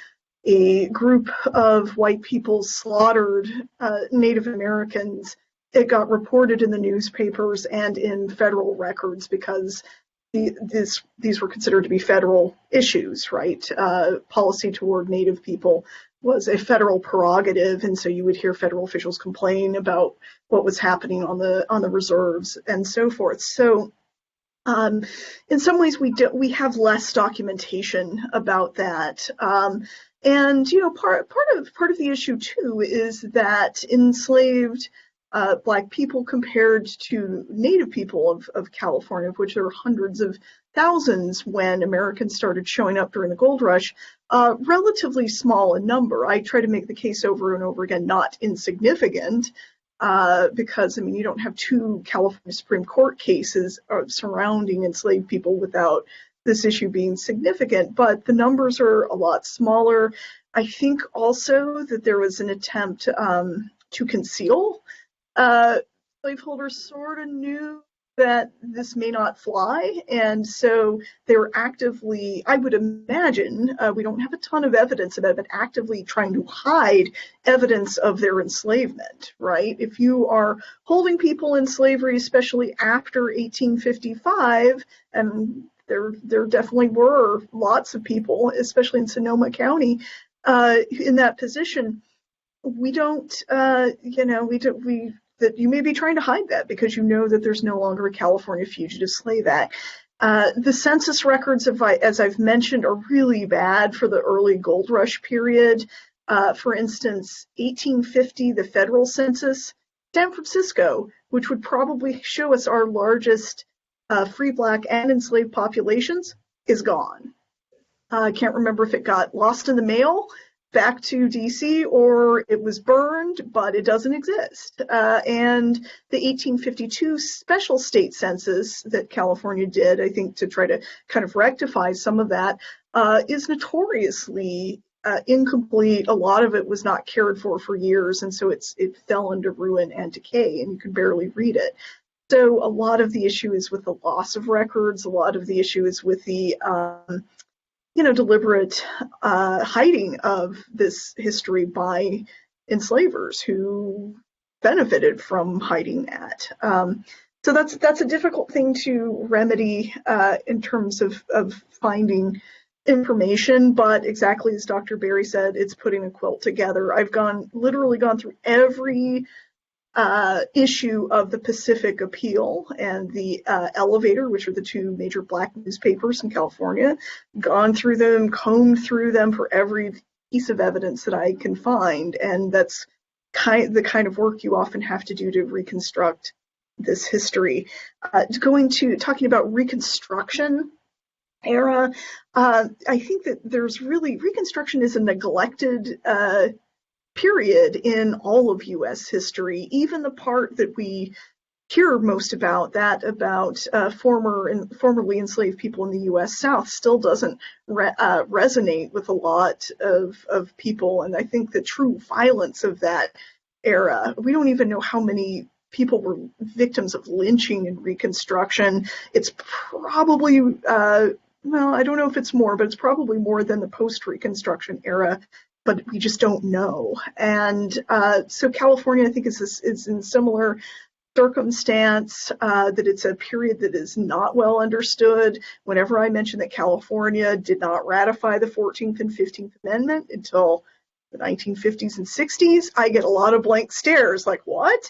[SPEAKER 3] a group of white people slaughtered Native Americans, it got reported in the newspapers and in federal records because these were considered to be federal issues, right? Policy toward Native people was a federal prerogative, and so you would hear federal officials complain about what was happening on the reserves and so forth. So in some ways we have less documentation about that. And part of the issue too is that enslaved Black people compared to Native people of California, of which there were hundreds of thousands when Americans started showing up during the gold rush, relatively small in number. I try to make the case over and over again, not insignificant, because you don't have two California Supreme Court cases surrounding enslaved people without this issue being significant, but the numbers are a lot smaller. I think also that there was an attempt to conceal. Slaveholders sort of knew that this may not fly, and so they were actively, I would imagine, we don't have a ton of evidence about it, but actively trying to hide evidence of their enslavement, right? If you are holding people in slavery, especially after 1855, and there definitely were lots of people, especially in Sonoma County, in that position, that you may be trying to hide that because you know that there's no longer a California Fugitive Slave Act. The census records, as I've mentioned, are really bad for the early gold rush period. For instance, 1850, the federal census, San Francisco, which would probably show us our largest free Black and enslaved populations, is gone. I can't remember if it got lost in the mail back to DC or it was burned, but it doesn't exist. And the 1852 special state census that California did, I think to try to kind of rectify some of that, is notoriously incomplete. A lot of it was not cared for years, and so it fell into ruin and decay, and you can barely read it. So a lot of the issue is with the loss of records. A lot of the issue is with the deliberate hiding of this history by enslavers who benefited from hiding that. So that's a difficult thing to remedy in terms of finding information, but exactly as Dr. Berry said, it's putting a quilt together. I've literally gone through every issue of the Pacific Appeal and the Elevator, which are the two major Black newspapers in California, gone through them, combed through them for every piece of evidence that I can find, and that's the kind of work you often have to do to reconstruct this history. Talking about Reconstruction era, I think that Reconstruction is a neglected period in all of U.S. history, even the part that we hear most about, formerly enslaved people in the U.S. South, still doesn't resonate with a lot of people. And I think the true violence of that era, we don't even know how many people were victims of lynching in Reconstruction. It's probably, I don't know if it's more, but it's probably more than the post-Reconstruction era, but we just don't know. And so California, I think, is in similar circumstance, that it's a period that is not well understood. Whenever I mention that California did not ratify the 14th and 15th Amendment until the 1950s and 60s, I get a lot of blank stares, like, what?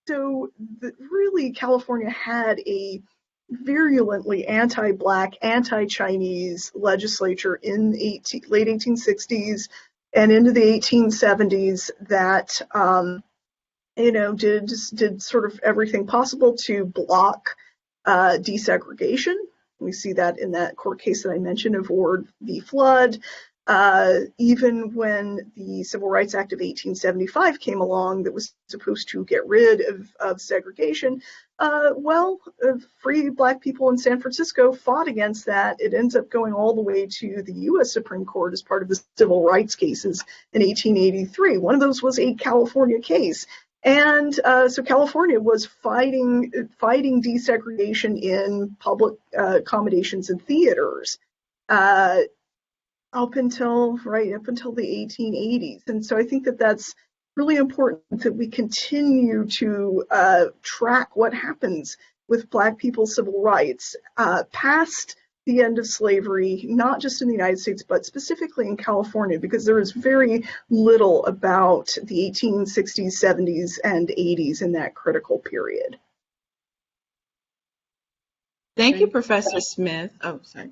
[SPEAKER 3] Really, California had a virulently anti-Black, anti-Chinese legislature in late 1860s and into the 1870s that did sort of everything possible to block desegregation. We see that in that court case that I mentioned of Ward v. Flood. Even when the Civil Rights Act of 1875 came along that was supposed to get rid of segregation, free Black people in San Francisco fought against that. It ends up going all the way to the U.S. Supreme Court as part of the civil rights cases in 1883. One of those was a California case. And so California was fighting desegregation in public accommodations and theaters up until the 1880s. And so I think that that's really important that we continue to track what happens with Black people's civil rights past the end of slavery, not just in the United States, but specifically in California, because there is very little about the 1860s, 70s, and 80s in that critical period.
[SPEAKER 2] Thank you, Professor Smith. Oh, sorry.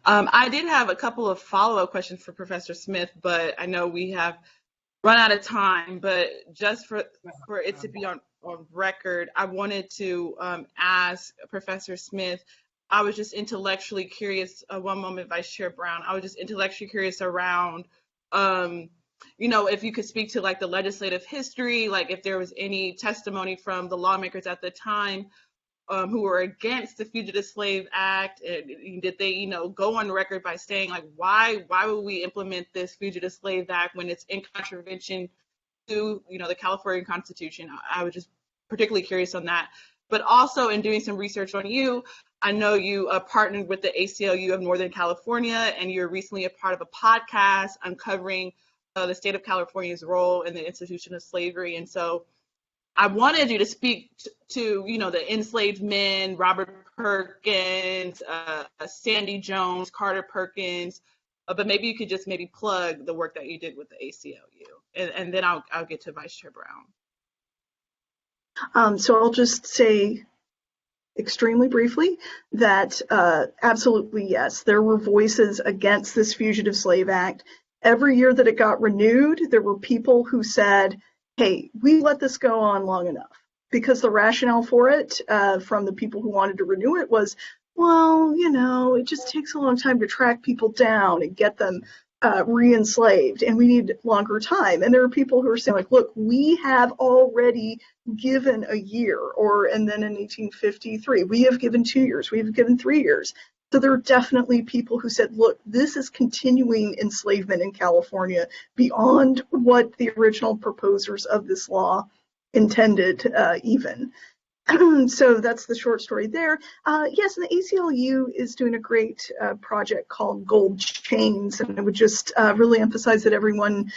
[SPEAKER 2] I did have a couple of follow-up questions for Professor Smith, but I know we have run out of time. But just for it to be on record, I wanted to ask Professor Smith, I was just intellectually curious, one moment, Vice Chair Brown, I was just intellectually curious around, if you could speak to like the legislative history, like if there was any testimony from the lawmakers at the time who were against the Fugitive Slave Act, and did they, go on record by saying like, why would we implement this Fugitive Slave Act when it's in contravention to, the California Constitution? I was just particularly curious on that. But also in doing some research on you, I know you partnered with the ACLU of Northern California, and you're recently a part of a podcast uncovering the state of California's role in the institution of slavery. And so I wanted you to speak to the enslaved men, Robert Perkins, Sandy Jones, Carter Perkins, but maybe you could just plug the work that you did with the ACLU, and then I'll get to Vice Chair Brown.
[SPEAKER 3] So I'll just say extremely briefly that absolutely yes, there were voices against this Fugitive Slave Act. Every year that it got renewed, there were people who said, hey, we let this go on long enough, because the rationale for it from the people who wanted to renew it was, well, it just takes a long time to track people down and get them re-enslaved, and we need longer time. And there are people who are saying, like, look, we have already given a year, and then in 1853, we have given 2 years, we have given 3 years. So there are definitely people who said, look, this is continuing enslavement in California beyond what the original proposers of this law intended even. So that's the short story there. Yes, and the ACLU is doing a great project called Gold Chains, and I would just really emphasize that everyone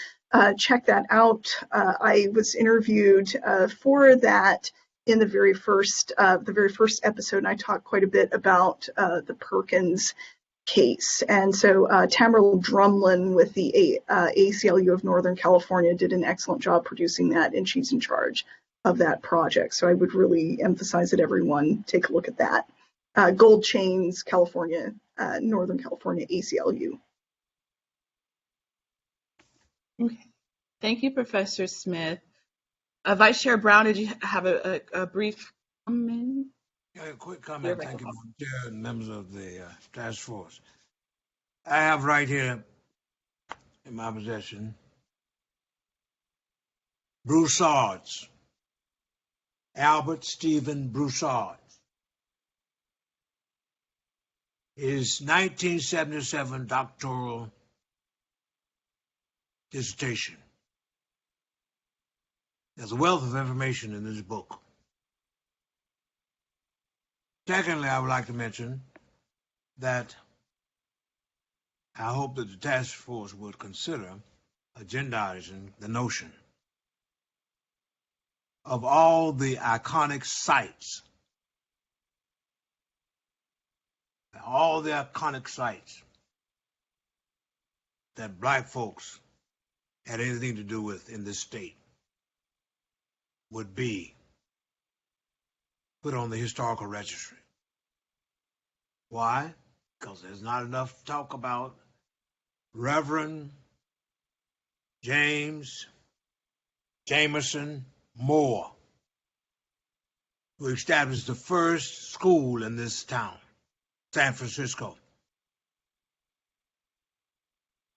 [SPEAKER 3] check that out. I was interviewed for that in the very first episode, and I talked quite a bit about the Perkins case. And so Tamara Drumlin with the ACLU of Northern California did an excellent job producing that, and she's in charge of that project. So I would really emphasize that everyone take a look at that. Gold Chains, California, Northern California, ACLU.
[SPEAKER 2] Okay. Thank you, Professor Smith. Vice Chair Brown, did you have a brief comment?
[SPEAKER 1] Yeah, a quick comment. Thank you, Chair and members of the task force. I have right here in my possession Broussard's, Albert Stephen Broussard. His 1977 doctoral dissertation. There's a wealth of information in this book. Secondly, I would like to mention that I hope that the task force would consider agendizing the notion of all the iconic sites, that Black folks had anything to do with in this state would be put on the historical registry. Why? Because there's not enough talk about Reverend James Jameson Moore, who established the first school in this town, San Francisco,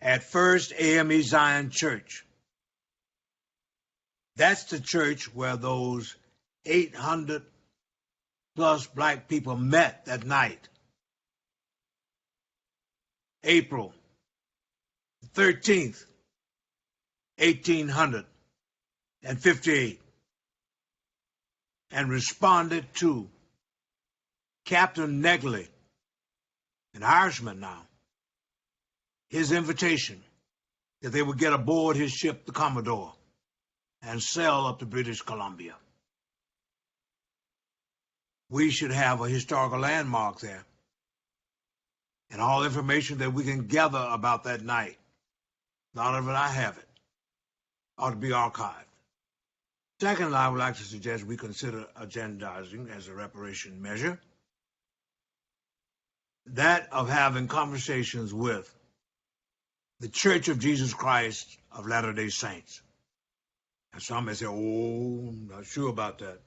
[SPEAKER 1] at First AME Zion Church. That's the church where those 800 plus black people met that night, April 13th, 1858, and responded to Captain Negley, an Irishman now, his invitation that they would get aboard his ship, the Commodore, and sail up to British Columbia. We should have a historical landmark there, and all information that we can gather about that night, not of it I have it, ought to be archived. Secondly, I would like to suggest we consider agendizing as a reparation measure that of having conversations with the Church of Jesus Christ of Latter-day Saints. And some may say, oh, I'm not sure about that.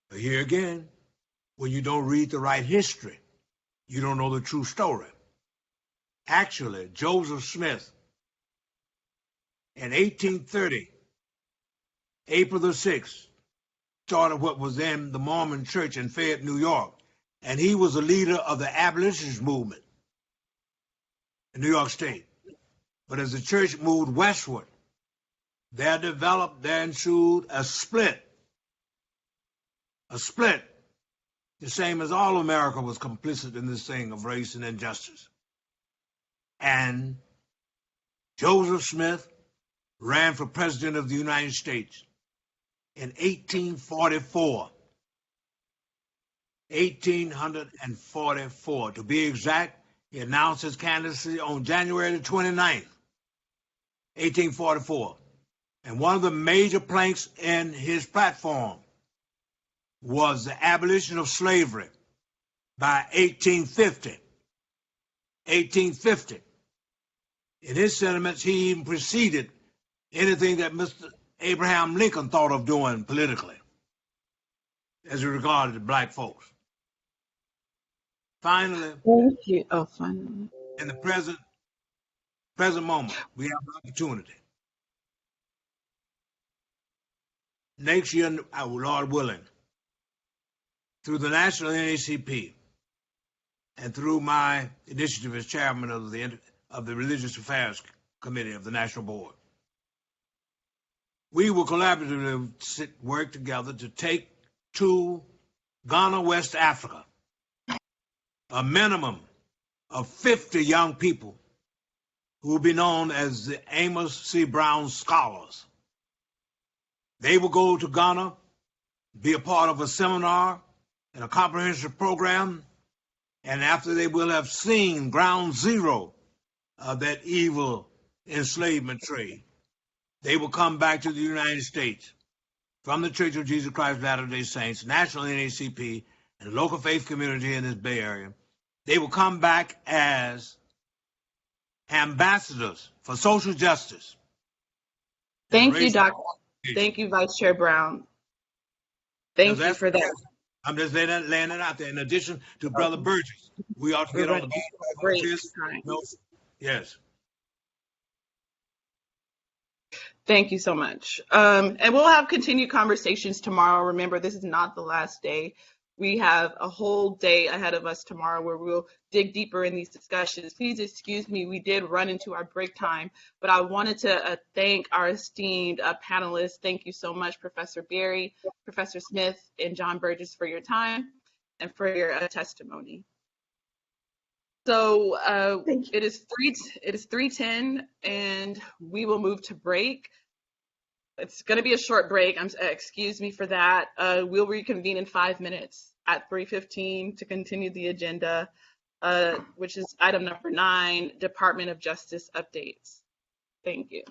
[SPEAKER 1] But here again, when you don't read the right history, you don't know the true story. Actually, Joseph Smith, in 1830, April the 6th, started what was then the Mormon Church in Fayette, New York. And he was a leader of the abolitionist movement in New York State. But as the church moved westward, there ensued a split. A split, the same as all America was complicit in this thing of race and injustice. And Joseph Smith ran for president of the United States in 1844. 1844. To be exact, he announced his candidacy on January the 29th, 1844. And one of the major planks in his platform was the abolition of slavery by 1850. 1850. In his sentiments, he even preceded anything that Mr. Abraham Lincoln thought of doing politically as it regarded black folks. Finally,
[SPEAKER 2] Thank you. Oh, finally.
[SPEAKER 1] in the present moment, we have an opportunity. Next year, our Lord willing, through the National NAACP and through my initiative as chairman of the Religious Affairs Committee of the National Board, we will collaboratively work together to take to Ghana, West Africa, a minimum of 50 young people who will be known as the Amos C. Brown Scholars. They will go to Ghana, be a part of a seminar and a comprehensive program, and after they will have seen ground zero of that evil enslavement trade, they will come back to the United States from the Church of Jesus Christ of Latter-day Saints, National NAACP, and the local faith community in this Bay Area. They will come back as ambassadors for social justice.
[SPEAKER 2] Thank you, Doctor. Thank you, Vice Chair Brown. Thank you for that.
[SPEAKER 1] I'm just laying it out there. In addition to Brother Burgess, we ought to get on the
[SPEAKER 2] great
[SPEAKER 1] time. Yes.
[SPEAKER 2] Thank you so much. And we'll have continued conversations tomorrow. Remember, this is not the last day. We have a whole day ahead of us tomorrow where we'll dig deeper in these discussions. Please excuse me, we did run into our break time, but I wanted to thank our esteemed panelists. Thank you so much, Professor Berry, Professor Smith, and John Burgess for your time and for your testimony. So it is 3:10, and we will move to break. It's going to be a short break. Excuse me for that. We'll reconvene in 5 minutes at 3:15 to continue the agenda, which is item number 9, Department of Justice updates. Thank you.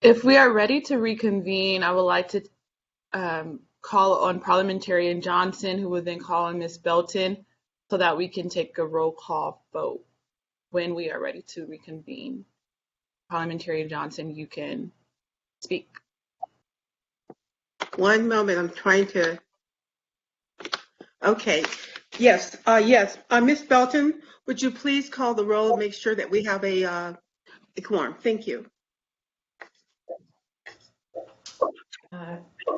[SPEAKER 2] If we are ready to reconvene, I would like to call on Parliamentarian Johnson, who will then call on Ms. Belton, so that we can take a roll call vote when we are ready to reconvene. Parliamentarian Johnson, you can speak.
[SPEAKER 9] One moment, I'm trying to. Okay. Yes. Yes. Ms. Belton, would you please call the roll and make sure that we have a quorum? Thank you.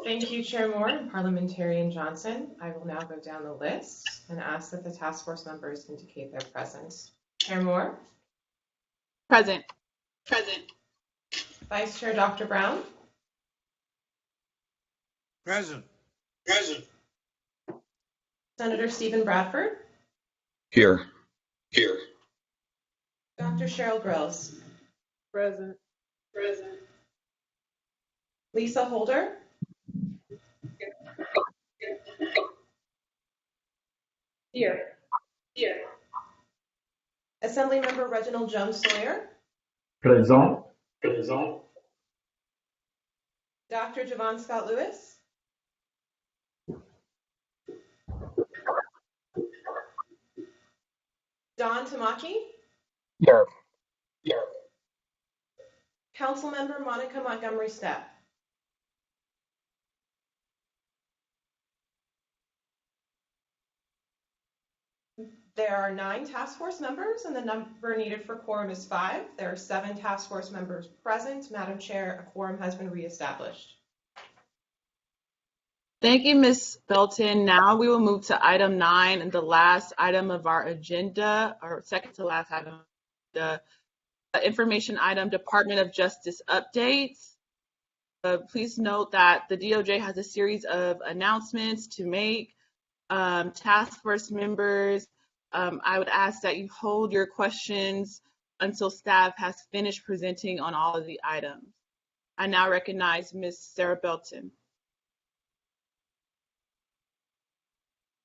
[SPEAKER 10] Thank you, Chair Moore and Parliamentarian Johnson. I will now go down the list and ask that the task force members indicate their presence. Chair Moore?
[SPEAKER 2] Present.
[SPEAKER 10] Vice Chair Dr. Brown?
[SPEAKER 1] Present.
[SPEAKER 10] Senator Stephen Bradford?
[SPEAKER 11] Here.
[SPEAKER 10] Dr. Cheryl Grills?
[SPEAKER 8] Present.
[SPEAKER 10] Lisa Holder? Here. Assemblymember Reginald Jones Sawyer?
[SPEAKER 11] Présent.
[SPEAKER 10] Dr. Javon Scott Lewis? Don Tamaki?
[SPEAKER 5] Here.
[SPEAKER 10] Councilmember Monica Montgomery Stepp? There are 9 task force members, and the number needed for quorum is 5. There are 7 task force members present. Madam Chair, a quorum has been reestablished.
[SPEAKER 2] Thank you, Ms. Belton. Now we will move to item 9 and the last item of our agenda, or second to last item, the information item, Department of Justice updates. Please note that the DOJ has a series of announcements to make. Task force members, I would ask that you hold your questions until staff has finished presenting on all of the items. I now recognize Ms. Sarah Belton.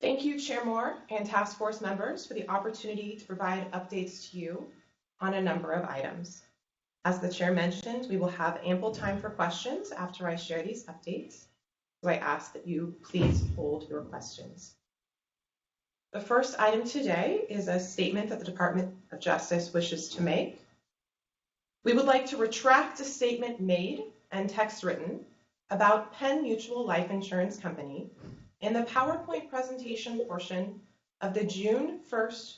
[SPEAKER 10] Thank you, Chair Moore and task force members, for the opportunity to provide updates to you on a number of items. As the Chair mentioned, we will have ample time for questions after I share these updates, so I ask that you please hold your questions. The first item today is a statement that the Department of Justice wishes to make. We would like to retract a statement made and text written about Penn Mutual Life Insurance Company in the PowerPoint presentation portion of the June 1st,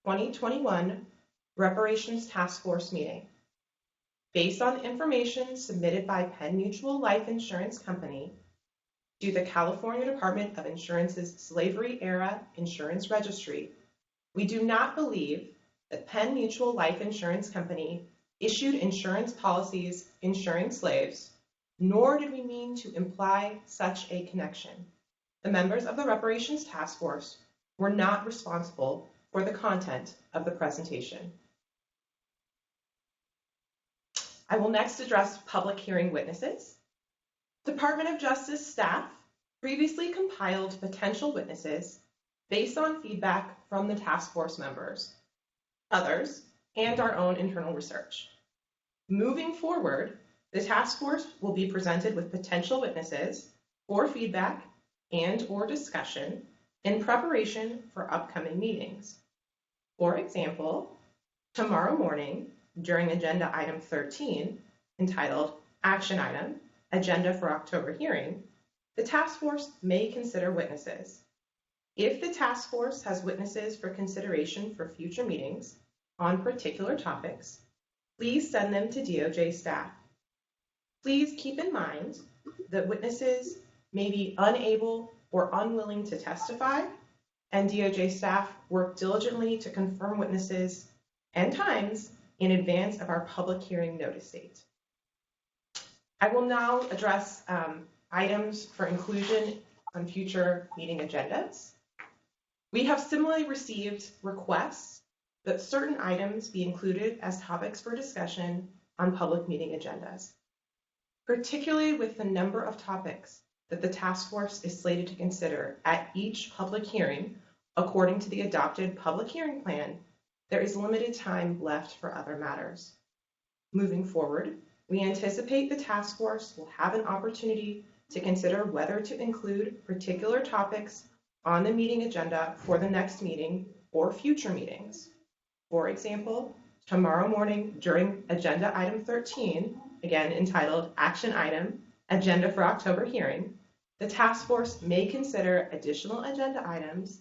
[SPEAKER 10] 2021 Reparations Task Force meeting. Based on information submitted by Penn Mutual Life Insurance Company to the California Department of Insurance's Slavery Era Insurance Registry, we do not believe that Penn Mutual Life Insurance Company issued insurance policies insuring slaves, nor did we mean to imply such a connection. The members of the Reparations Task Force were not responsible for the content of the presentation. I will next address public hearing witnesses. Department of Justice staff previously compiled potential witnesses based on feedback from the task force members, others, and our own internal research. Moving forward, the task force will be presented with potential witnesses for feedback and/or discussion in preparation for upcoming meetings. For example, tomorrow morning during agenda item 13, entitled Action Item, Agenda for October Hearing, the task force may consider witnesses. If the task force has witnesses for consideration for future meetings on particular topics, please send them to DOJ staff. Please keep in mind that witnesses may be unable or unwilling to testify, and DOJ staff work diligently to confirm witnesses and times in advance of our public hearing notice date. I will now address items for inclusion on future meeting agendas. We have similarly received requests that certain items be included as topics for discussion on public meeting agendas, particularly with the number of topics that the task force is slated to consider at each public hearing. According to the adopted public hearing plan, there is limited time left for other matters. Moving forward, We anticipate the task force will have an opportunity to consider whether to include particular topics on the meeting agenda for the next meeting or future meetings. For example, tomorrow morning during agenda item 13, again entitled Action Item, Agenda for October Hearing, the task force may consider additional agenda items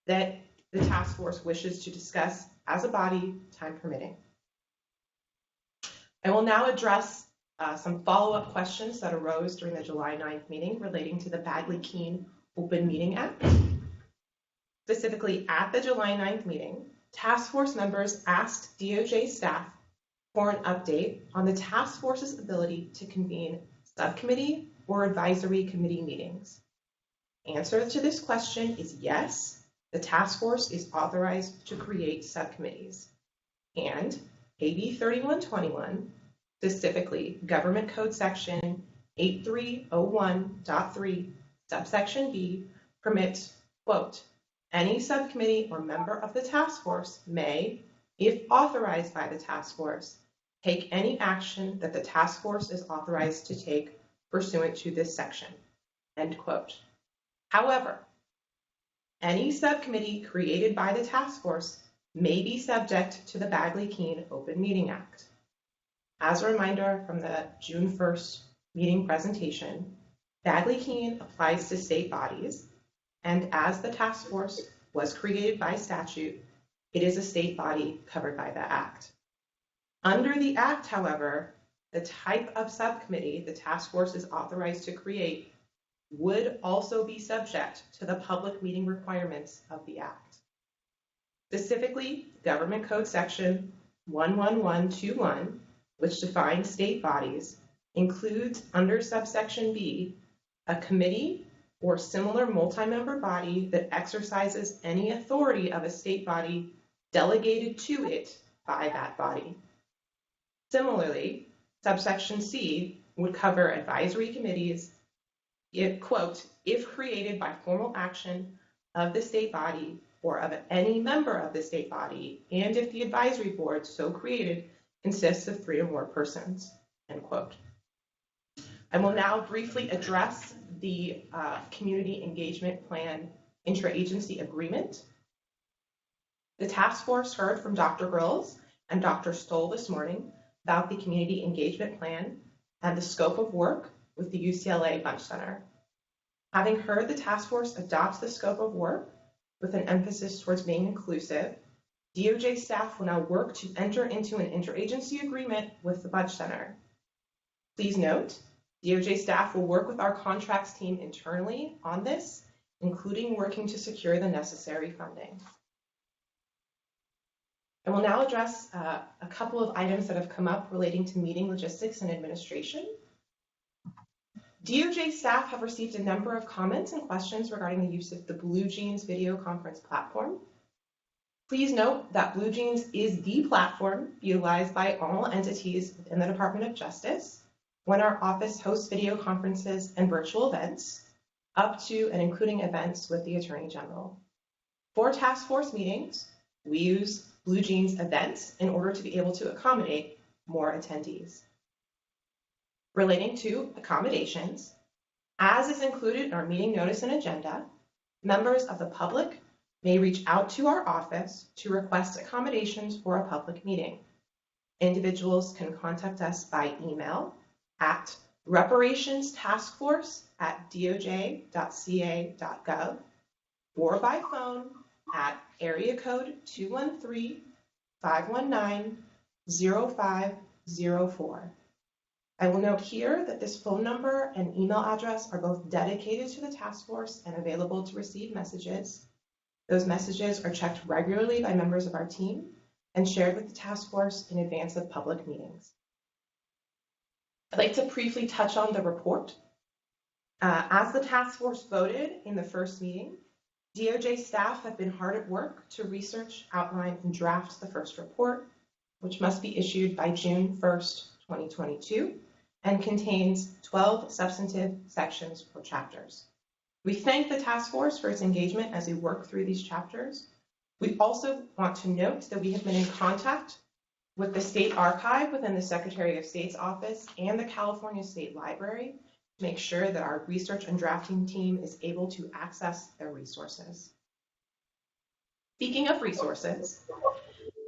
[SPEAKER 10] that the task force wishes to discuss as a body, time permitting. I will now address some follow-up questions that arose during the July 9th meeting relating to the Bagley-Keene Open Meeting Act. Specifically, at the July 9th meeting, task force members asked DOJ staff for an update on the task force's ability to convene subcommittee or advisory committee meetings. Answer to this question is yes, the task force is authorized to create subcommittees. And AB 3121, specifically Government Code Section 8301.3, subsection B, permits, quote, any subcommittee or member of the task force may, if authorized by the task force, take any action that the task force is authorized to take pursuant to this section, end quote. However, any subcommittee created by the task force may be subject to the Bagley-Keene Open Meeting Act. As a reminder from the June 1st meeting presentation, Bagley-Keene applies to state bodies, and as the task force was created by statute, it is a state body covered by the Act. Under the Act, however, the type of subcommittee the task force is authorized to create would also be subject to the public meeting requirements of the Act. Specifically, Government Code Section 11121, which defines state bodies, includes under subsection B a committee or similar multi-member body that exercises any authority of a state body delegated to it by that body. Similarly, subsection C would cover advisory committees, if, quote, if created by formal action of the state body or of any member of the state body, and if the advisory board so created consists of 3 or more persons, end quote. I will now briefly address the Community Engagement Plan Intra-Agency Agreement. The task force heard from Dr. Grills and Dr. Stoll this morning about the Community Engagement Plan and the scope of work with the UCLA Bunch Center. Having heard the task force adopts the scope of work with an emphasis towards being inclusive, DOJ staff will now work to enter into an interagency agreement with the Bunch Center. Please note, DOJ staff will work with our contracts team internally on this, including working to secure the necessary funding. I will now address a couple of items that have come up relating to meeting logistics and administration. DOJ staff have received a number of comments and questions regarding the use of the BlueJeans video conference platform. Please note that BlueJeans is the platform utilized by all entities within the Department of Justice when our office hosts video conferences and virtual events, up to and including events with the Attorney General. For task force meetings, we use BlueJeans events in order to be able to accommodate more attendees. Relating to accommodations, as is included in our meeting notice and agenda, members of the public may reach out to our office to request accommodations for a public meeting. Individuals can contact us by email at reparationstaskforce@doj.ca.gov or by phone at area code 213-519-0504. I will note here that this phone number and email address are both dedicated to the task force and available to receive messages. Those messages are checked regularly by members of our team and shared with the task force in advance of public meetings. I'd like to briefly touch on the report. As the task force voted in the first meeting, DOJ staff have been hard at work to research, outline, and draft the first report, which must be issued by June 1st, 2022, and contains 12 substantive sections or chapters. We thank the task force for its engagement as we work through these chapters. We also want to note that we have been in contact with the State Archive within the Secretary of State's office and the California State Library to make sure that our research and drafting team is able to access their resources. Speaking of resources,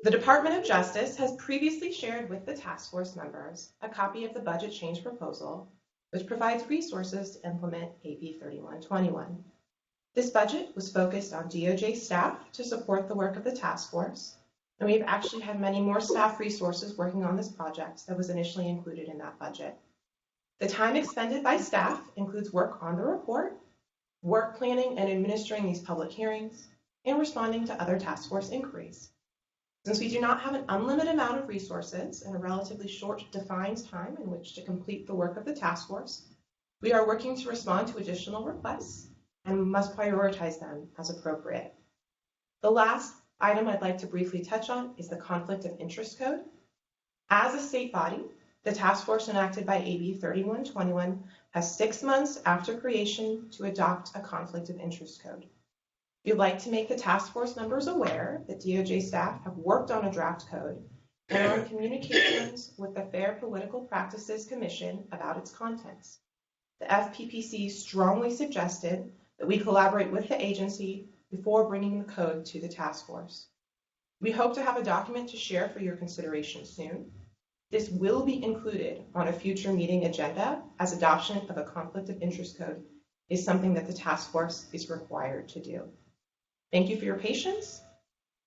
[SPEAKER 10] the Department of Justice has previously shared with the task force members a copy of the budget change proposal, which provides resources to implement AB 3121. This budget was focused on DOJ staff to support the work of the task force, and we've actually had many more staff resources working on this project that was initially included in that budget. The time expended by staff includes work on the report, work planning and administering these public hearings, and responding to other task force inquiries. Since we do not have an unlimited amount of resources and a relatively short defined time in which to complete the work of the task force, we are working to respond to additional requests and must prioritize them as appropriate. The last item I'd like to briefly touch on is the Conflict of Interest Code. As a state body, the task force enacted by AB 3121 has 6 months after creation to adopt a Conflict of Interest Code. We'd like to make the task force members aware that DOJ staff have worked on a draft code and are in communications with the Fair Political Practices Commission about its contents. The FPPC strongly suggested that we collaborate with the agency before bringing the code to the task force. We hope to have a document to share for your consideration soon. This will be included on a future meeting agenda, as adoption of a Conflict of Interest Code is something that the task force is required to do. Thank you for your patience.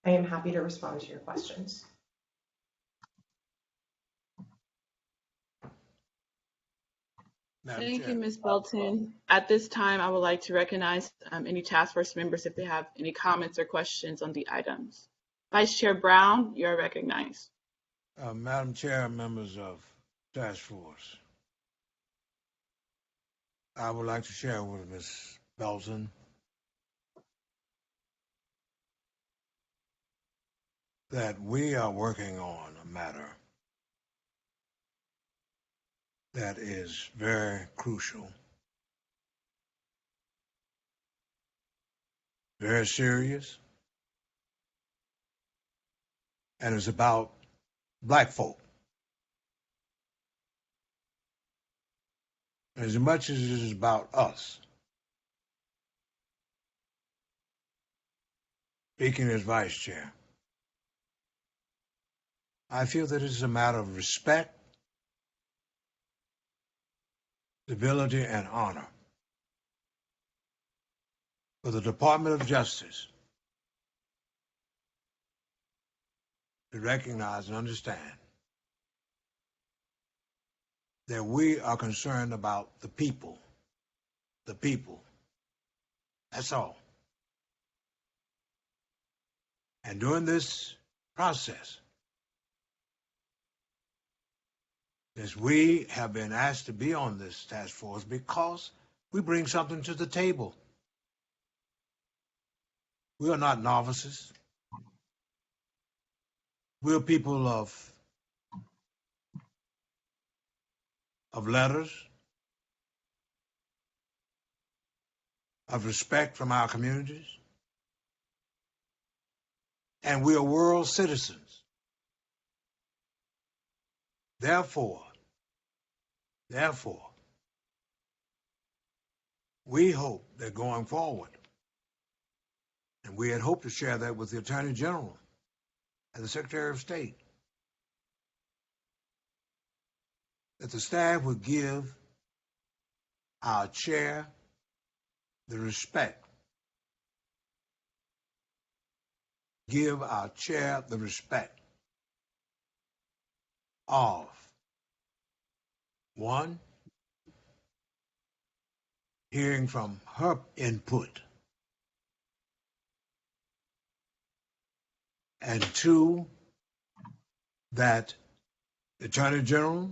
[SPEAKER 10] I am happy to respond to your questions.
[SPEAKER 2] Thank you, Ms. Belton. At this time, I would like to recognize any task force members if they have any comments or questions on the items. Vice Chair Brown, you are recognized.
[SPEAKER 1] Madam Chair, members of task force, I would like to share with Ms. Belton that we are working on a matter that is very crucial, very serious, and it's about Black folk. As much as it is about us, speaking as Vice Chair, I feel that it is a matter of respect, civility, and honor for the Department of Justice to recognize and understand that we are concerned about the people. The people. That's all. And during this process, since we have been asked to be on this task force because we bring something to the table. We are not novices. We are people of letters, of respect from our communities, and we are world citizens. Therefore, we hope that going forward, and we had hoped to share that with the Attorney General and the Secretary of State, that the staff would give our chair the respect, of, one, hearing from her input, and two, that the Attorney General,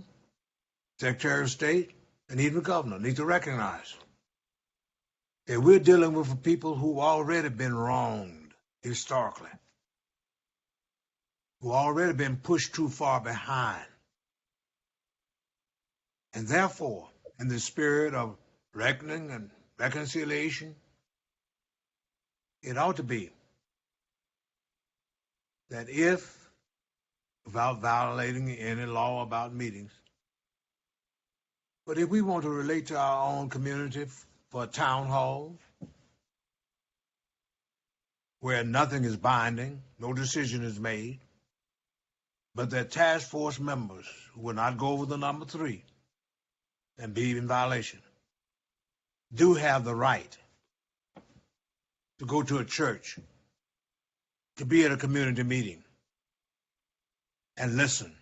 [SPEAKER 1] Secretary of State, and even the Governor need to recognize that we're dealing with people who already been wronged historically, who already been pushed too far behind. And therefore, in the spirit of reckoning and reconciliation, it ought to be that if without violating any law about meetings. But if we want to relate to our own community for a town hall, where nothing is binding, no decision is made, but that task force members who will not go over the number 3 and be in violation do have the right to go to a church, to be at a community meeting and listen.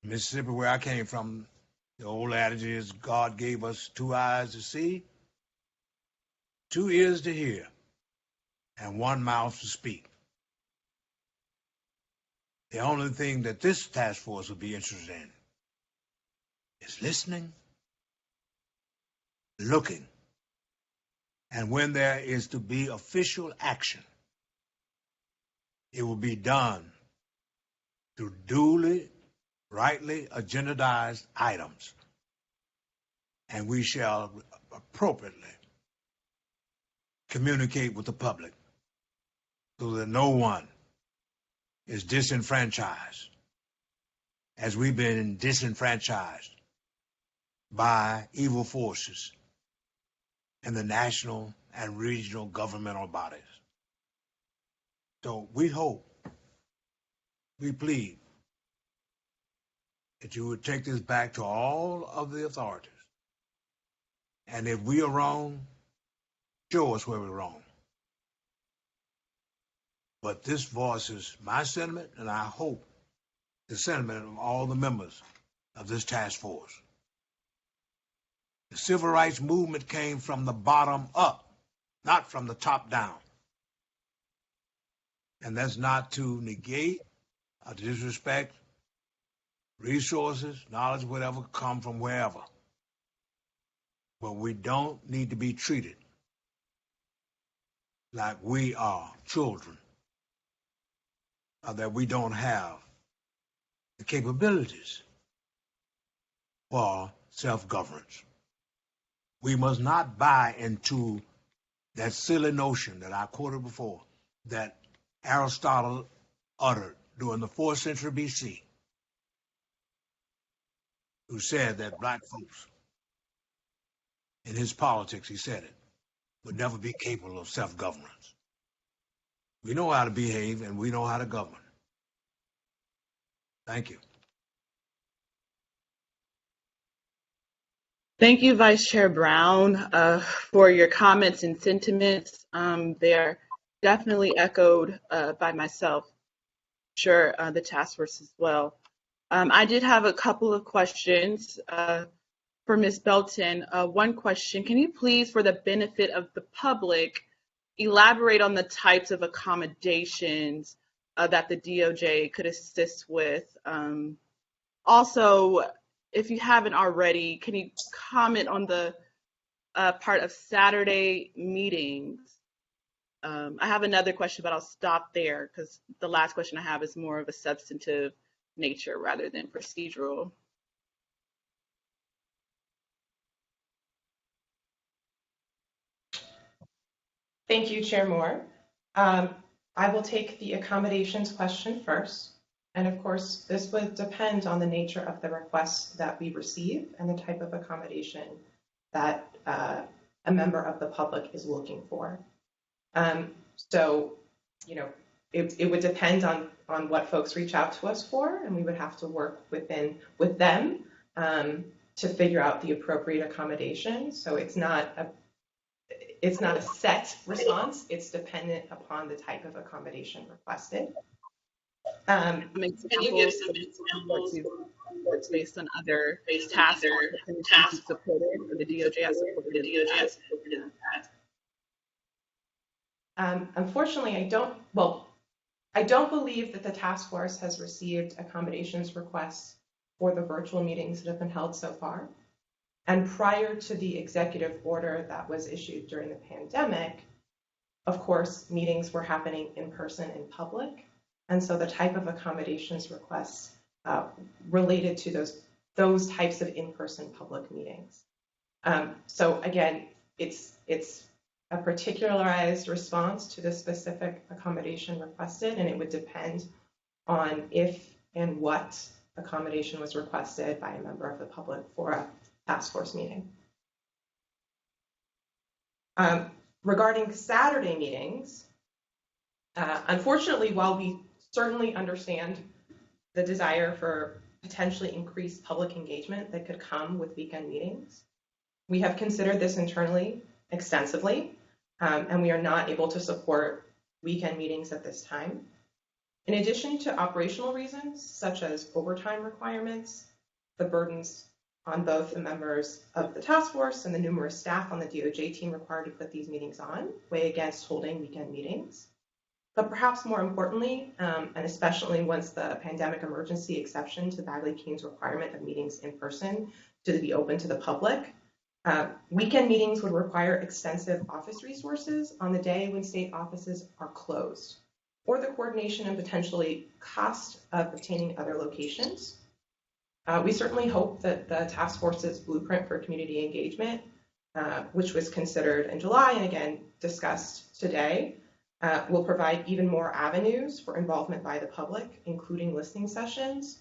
[SPEAKER 1] Mississippi, where I came from, the old adage is God gave us 2 eyes to see, 2 ears to hear, and 1 mouth to speak. The only thing that this task force would be interested in is listening, looking, and when there is to be official action, it will be done through duly, rightly agendized items, and we shall appropriately communicate with the public so that no one is disenfranchised, as we've been disenfranchised by evil forces in the national and regional governmental bodies. So we hope, we plead that you would take this back to all of the authorities. And if we are wrong, show us where we're wrong. But this voices my sentiment, and I hope the sentiment of all the members of this task force. The civil rights movement came from the bottom up, not from the top down. And that's not to negate or disrespect resources, knowledge, whatever, come from wherever. But we don't need to be treated like we are children, or that we don't have the capabilities for self-governance. We must not buy into that silly notion that I quoted before, that Aristotle uttered during the 4th century BC, who said that black folks, in his politics, he said it, would never be capable of self-governance. We know how to behave and we know how to govern. Thank you.
[SPEAKER 2] Thank you, Vice Chair Brown, for your comments and sentiments. They're definitely echoed by myself, sure, the task force as well. I did have a couple of questions for Ms. Belton. One question, can you please, for the benefit of the public, elaborate on the types of accommodations that the DOJ could assist with? Also, if you haven't already, can you comment on the part of Saturday meetings? I have another question, but I'll stop there because the last question I have is more of a substantive nature rather than procedural.
[SPEAKER 10] Thank you, Chair Moore. I will take the accommodations question first. And of course, this would depend on the nature of the request that we receive and the type of accommodation that a member of the public is looking for. So, you know, it would depend on what folks reach out to us for, and we would have to work with them to figure out the appropriate accommodation. So it's not a set response. It's dependent upon the type of accommodation requested.
[SPEAKER 2] Can you give some examples based on other tasks supported or the DOJ has supported in that?
[SPEAKER 10] Unfortunately, I don't believe that the task force has received accommodations requests for the virtual meetings that have been held so far. And prior to the executive order that was issued during the pandemic, of course, meetings were happening in person in public. And so the type of accommodations requests related to those types of in-person public meetings. So again, it's a particularized response to the specific accommodation requested, and it would depend on if and what accommodation was requested by a member of the public for a task force meeting. Regarding Saturday meetings, unfortunately, while we certainly understand the desire for potentially increased public engagement that could come with weekend meetings, we have considered this internally extensively, and we are not able to support weekend meetings at this time. In addition to operational reasons, such as overtime requirements, the burdens on both the members of the task force and the numerous staff on the DOJ team required to put these meetings on, weigh against holding weekend meetings. But perhaps more importantly, and especially once the pandemic emergency exception to Bagley-Keane's requirement of meetings in person to be open to the public, weekend meetings would require extensive office resources on the day when state offices are closed, or the coordination and potentially cost of obtaining other locations. We certainly hope that the task force's blueprint for community engagement, which was considered in July and again discussed today, will provide even more avenues for involvement by the public, including listening sessions,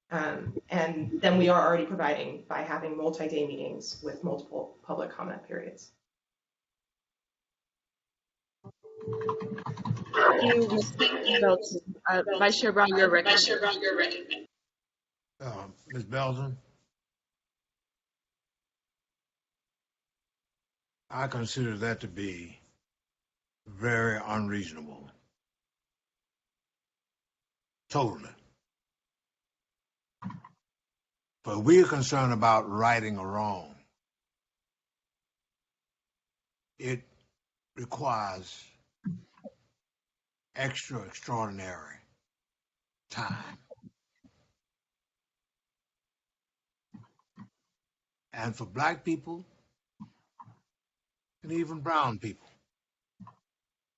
[SPEAKER 10] and then we are already providing by having multi-day meetings with multiple public comment periods.
[SPEAKER 2] Thank you, Ms. Belton. Vice Chair Brown, you're recognized.
[SPEAKER 1] Ms. Belton, I consider that to be very unreasonable. Totally. But we are concerned about righting a wrong. It requires extraordinary time. And for Black people, and even brown people,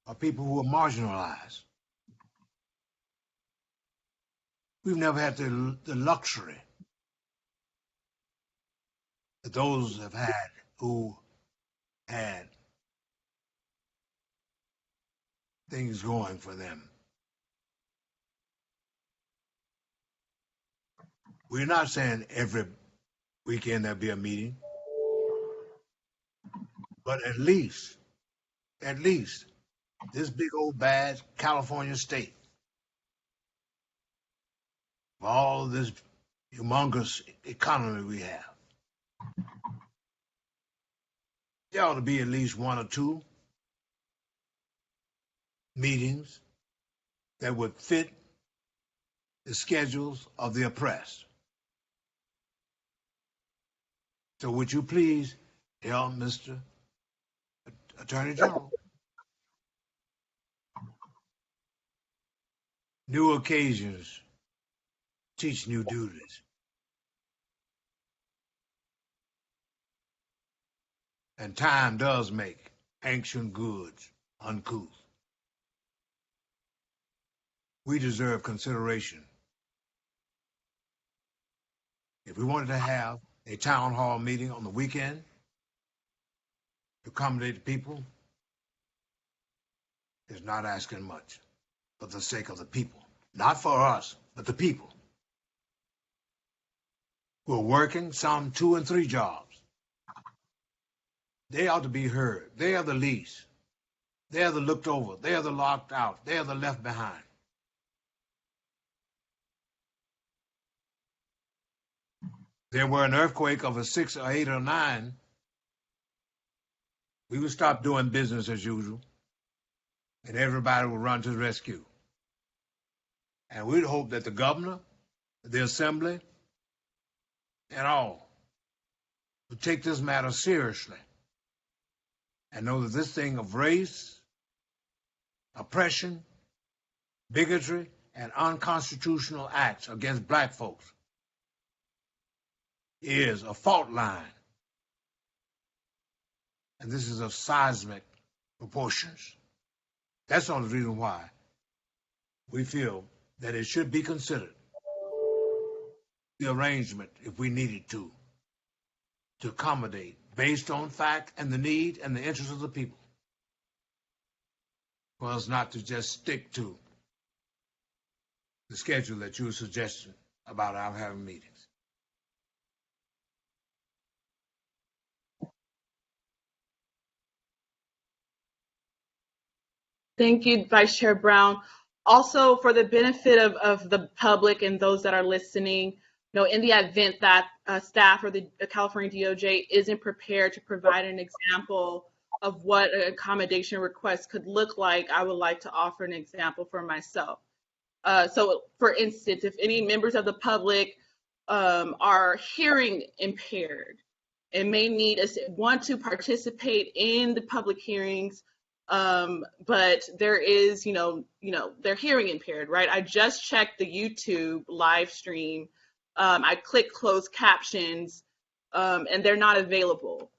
[SPEAKER 1] or people who are marginalized, we've never had the luxury that those have had who had things going for them. We're not saying every weekend there'll be a meeting, but at least this big old bad California state, with all this humongous economy we have, there ought to be at least one or two meetings that would fit the schedules of the oppressed. So would you please tell Mr. Attorney General, new occasions teach new duties. And time does make ancient goods uncouth. We deserve consideration. If we wanted to have a town hall meeting on the weekend to accommodate the people, it's not asking much for the sake of the people. Not for us, but the people who are working some 2 and 3 jobs. They ought to be heard. They are the least. They are the looked over. They are the locked out. They are the left behind. There were an earthquake of a 6 or 8 or 9, we would stop doing business as usual, and everybody would run to the rescue. And we'd hope that the governor, the assembly, and all would take this matter seriously and know that this thing of race, oppression, bigotry, and unconstitutional acts against Black folks is a fault line. And this is of seismic proportions. That's the only reason why we feel that it should be considered, the arrangement, if we needed to accommodate based on fact and the need and the interest of the people, for us not to just stick to the schedule that you were suggesting about our having meetings.
[SPEAKER 2] Thank you, Vice Chair Brown. Also, for the benefit of the public and those that are listening, in the event that staff or the California DOJ isn't prepared to provide an example of what an accommodation request could look like, I would like to offer an example for myself. So, for instance, if any members of the public are hearing impaired and may want to participate in the public hearings, but there is, they're hearing impaired, right? I just checked the YouTube live stream. I clicked closed captions, and they're not available.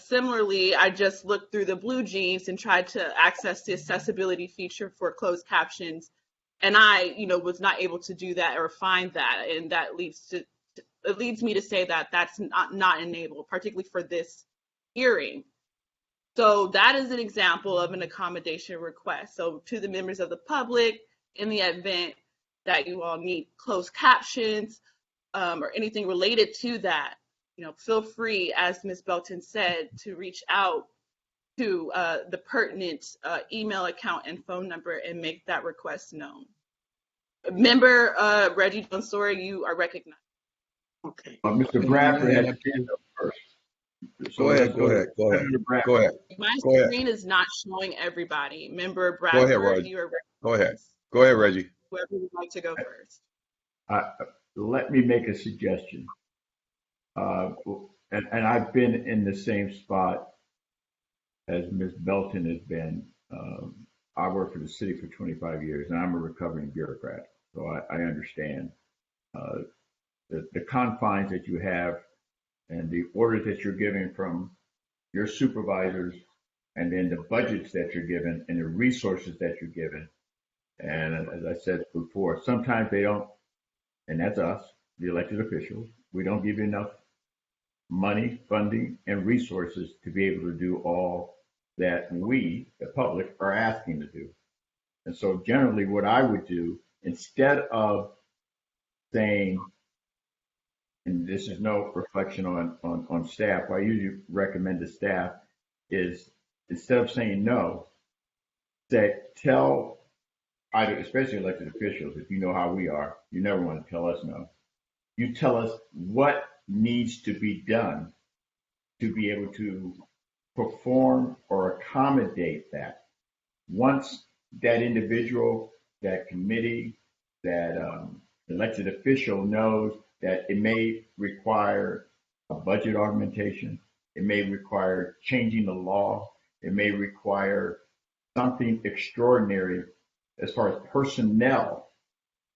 [SPEAKER 2] Similarly, I just looked through the BlueJeans and tried to access the accessibility feature for closed captions, and I, was not able to do that or find that, and that leads me to say that that's not enabled, particularly for this hearing. So that is an example of an accommodation request. So to the members of the public, in the event that you all need closed captions or anything related to that, feel free, as Ms. Belton said, to reach out to the pertinent email account and phone number and make that request known. Member Reggie Donsori, you are recognized.
[SPEAKER 9] Okay.
[SPEAKER 11] Mr. Bradford had his hand up first.
[SPEAKER 12] Go ahead.
[SPEAKER 2] My screen is not showing everybody. Member Bradford,
[SPEAKER 12] Reggie.
[SPEAKER 2] you are
[SPEAKER 12] recognized. Go ahead, Reggie.
[SPEAKER 2] Whoever would like to go first.
[SPEAKER 11] Let me make a suggestion. And I've been in the same spot as Ms. Belton has been. I worked for the city for 25 years, and I'm a recovering bureaucrat, so I understand the confines that you have and the orders that you're giving from your supervisors, and then the budgets that you're given and the resources that you're given. And as I said before, sometimes they don't, and that's us, the elected officials, we don't give you enough money, funding, and resources to be able to do all that we, the public, are asking to do. And so generally what I would do, instead of saying, and this is no reflection on staff, what I usually recommend to staff is, instead of saying no, tell either, especially elected officials, if you know how we are, you never want to tell us no. You tell us what needs to be done to be able to perform or accommodate that. Once that individual, that committee, that elected official knows that it may require a budget augmentation, it may require changing the law, it may require something extraordinary as far as personnel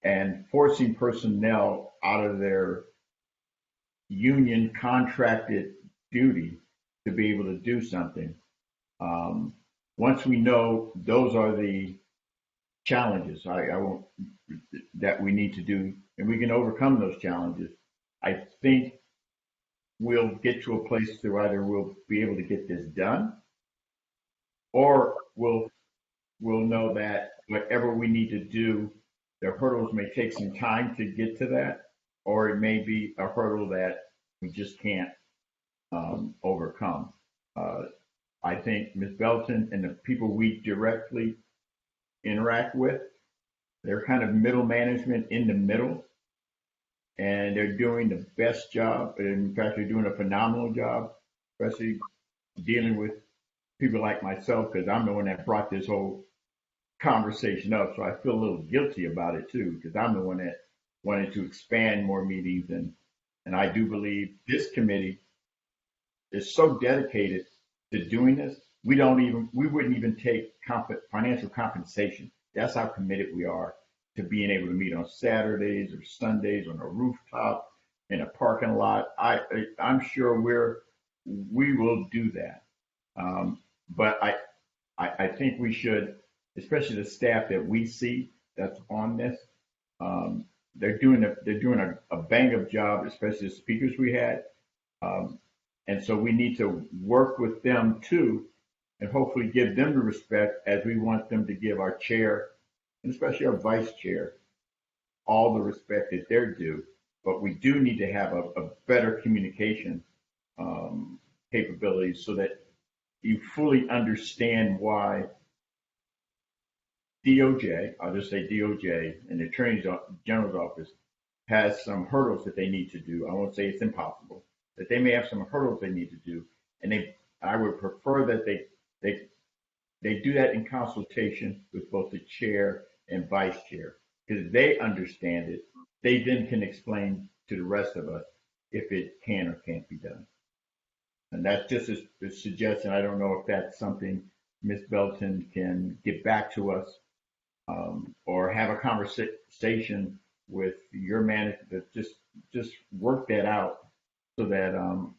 [SPEAKER 11] and forcing personnel out of their union contracted duty to be able to do something. Once we know those are the challenges that we need to do, and we can overcome those challenges, I think we'll get to a place to either we'll be able to get this done, or we'll know that whatever we need to do, the hurdles may take some time to get to that, or it may be a hurdle that we just can't overcome. I think Ms. Belton and the people we directly interact with, they're kind of middle management in the middle, and they're doing the best job. And in fact, they're doing a phenomenal job, especially dealing with people like myself, because I'm the one that brought this whole conversation up. So I feel a little guilty about it too, because I'm the one that wanted to expand more meetings. And I do believe this committee is so dedicated to doing this. We wouldn't even take financial compensation. That's how committed we are to being able to meet on Saturdays or Sundays on a rooftop, in a parking lot. I'm sure we will do that. But I think we should, especially the staff that we see that's on this, they're doing a bang up job, especially the speakers we had. And so we need to work with them too, and hopefully give them the respect as we want them to give our chair, and especially our vice chair, all the respect that they're due, but we do need to have a better communication capabilities so that you fully understand why DOJ, I'll just say DOJ and the Attorney General's office has some hurdles that they need to do. I won't say it's impossible, that they may have some hurdles they need to do. And I would prefer that they do that in consultation with both the chair and vice chair, because they understand it. They then can explain to the rest of us if it can or can't be done. And that's just a suggestion. I don't know if that's something Ms. Belton can get back to us, or have a conversation with your manager to just work that out so that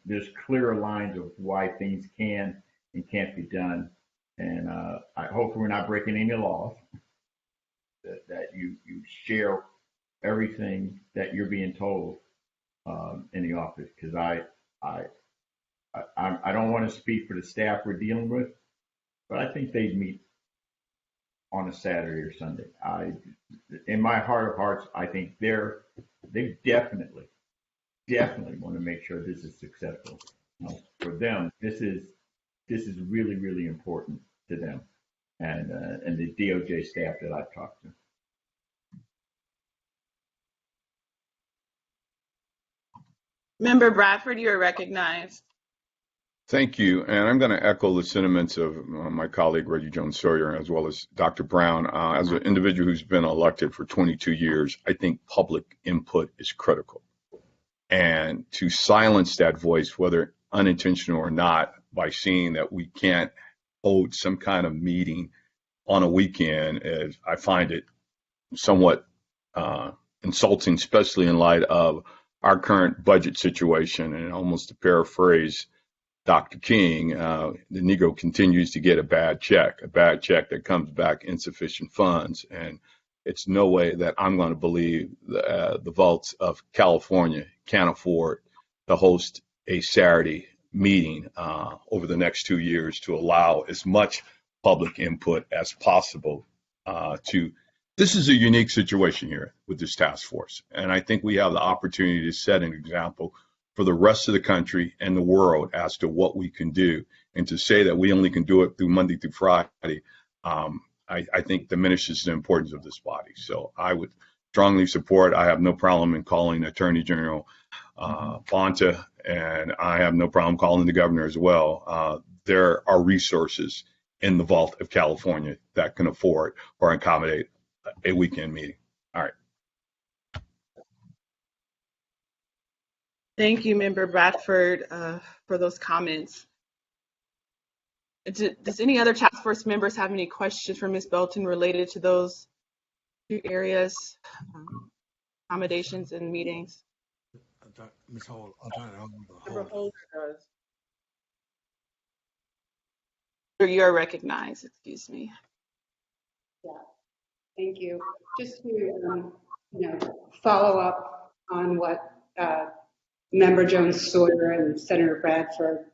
[SPEAKER 11] there's clearer lines of why things can and can't be done. And I hope we're not breaking any laws, that you share everything that you're being told in the office, because I don't want to speak for the staff we're dealing with, but I think they meet on a Saturday or Sunday. In my heart of hearts, I think they definitely want to make sure this is successful. For them, this is really, really important to them and the DOJ staff that I've talked to.
[SPEAKER 2] Member Bradford, you are recognized.
[SPEAKER 12] Thank you. And I'm going to echo the sentiments of my colleague, Reggie Jones-Sawyer, as well as Dr. Brown. As an individual who's been elected for 22 years, I think public input is critical. And to silence that voice, whether unintentional or not, by seeing that we can't hold some kind of meeting on a weekend, I find it somewhat insulting, especially in light of our current budget situation. And almost to paraphrase Dr. King, the Negro continues to get a bad check that comes back insufficient funds. And it's no way that I'm going to believe the vaults of California can't afford to host a Saturday meeting over the next 2 years to allow as much public input as possible this is a unique situation here with this task force. And I think we have the opportunity to set an example for the rest of the country and the world as to what we can do. And to say that we only can do it through Monday through Friday, I think diminishes the importance of this body. So I would strongly support. I have no problem in calling Attorney General Bonta, and I have no problem calling the governor as well. There are resources in the vault of California that can afford or accommodate a weekend meeting. All right.
[SPEAKER 2] Thank you, Member Bradford, for those comments. Does any other task force members have any questions for Ms. Belton related to those two areas, accommodations and meetings?
[SPEAKER 1] Ms. Holder,
[SPEAKER 8] Member Holder does.
[SPEAKER 2] You are recognized, excuse me.
[SPEAKER 6] Yeah, thank you. Just to follow up on what Member Jones-Sawyer and Senator Bradford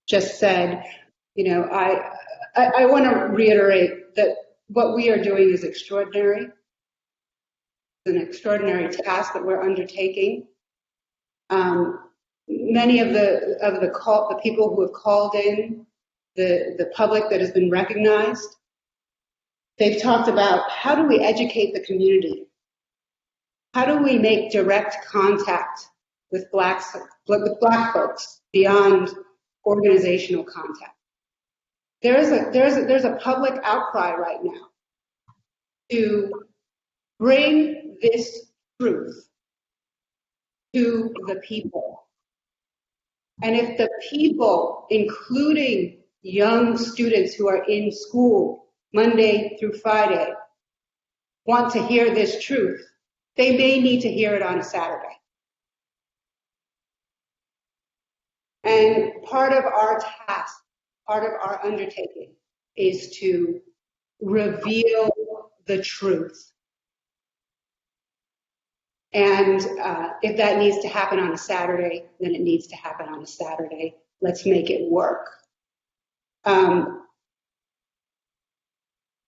[SPEAKER 6] just said, I want to reiterate that what we are doing is extraordinary. It's an extraordinary task that we're undertaking. Many of the people who have called in, the public that has been recognized, they've talked about how do we educate the community? How do we make direct contact with Black folks beyond organizational contact? There's a public outcry right now to bring this truth to the people. And if the people, including young students who are in school Monday through Friday, want to hear this truth, they may need to hear it on a Saturday. And part of our task, part of our undertaking is to reveal the truth. And if that needs to happen on a Saturday, then it needs to happen on a Saturday. Let's make it work.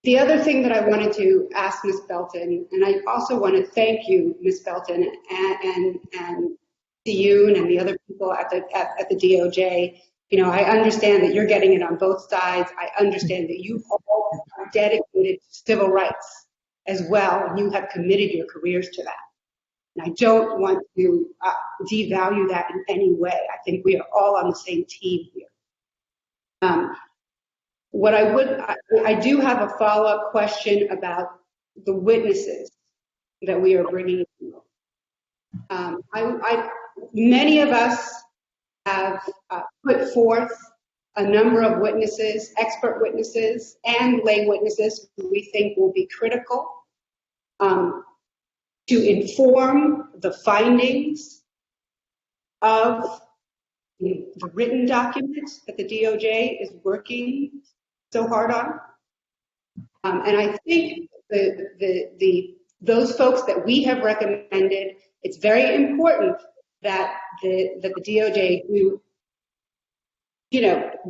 [SPEAKER 6] The other thing that I wanted to ask Ms. Belton, and I also want to thank you, Ms. Belton, and Yoon and the other people at the DOJ. You know, I understand that you're getting it on both sides. I understand that you all are dedicated to civil rights as well, and you have committed your careers to that. And I don't want to devalue that in any way. I think we are all on the same team here. I do have a follow-up question about the witnesses that we are bringing in. Many of us have put forth a number of witnesses, expert witnesses and lay witnesses who we think will be critical to inform the findings of the written documents that the DOJ is working so hard on. And I think those folks that we have recommended, it's very important that the DOJ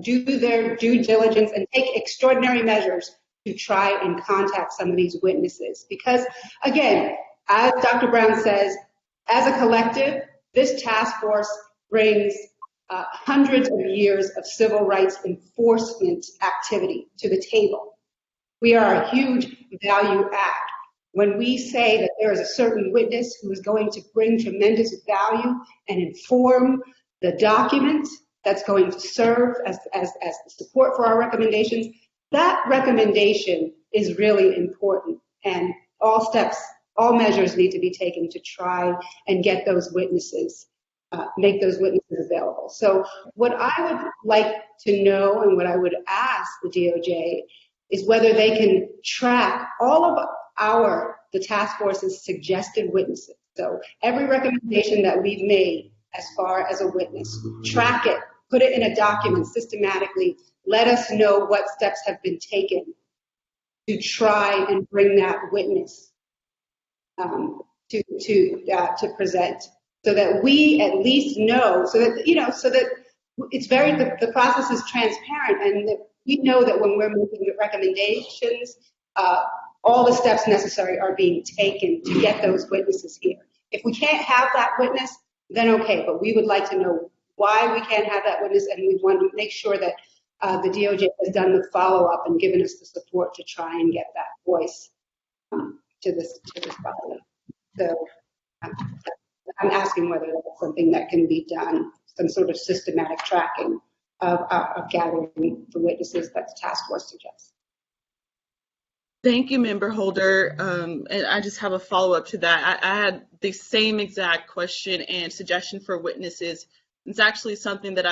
[SPEAKER 6] do their due diligence and take extraordinary measures to try and contact some of these witnesses. Because again, as Dr. Brown says, as a collective, this task force brings hundreds of years of civil rights enforcement activity to the table. We are a huge value add. When we say that there is a certain witness who is going to bring tremendous value and inform the document that's going to serve as support for our recommendations, that recommendation is really important. And all measures need to be taken to try and get those witnesses, make those witnesses available. So what I would like to know and what I would ask the DOJ is whether they can track all of the task force's suggested witnesses. So every recommendation that we've made as far as a witness, track it, put it in a document systematically, let us know what steps have been taken to try and bring that witness to present, so that we at least know, so that it's the process is transparent, and that we know that when we're making recommendations, all the steps necessary are being taken to get those witnesses here. If we can't have that witness, then okay, but we would like to know why we can't have that witness, and we want to make sure that the DOJ has done the follow-up and given us the support to try and get that voice to this body. So I'm asking whether that's something that can be done, some sort of systematic tracking of gathering the witnesses that the task force suggests.
[SPEAKER 2] Thank you, Member Holder. And I just have a follow-up to that. I had the same exact question and suggestion for witnesses. It's actually something that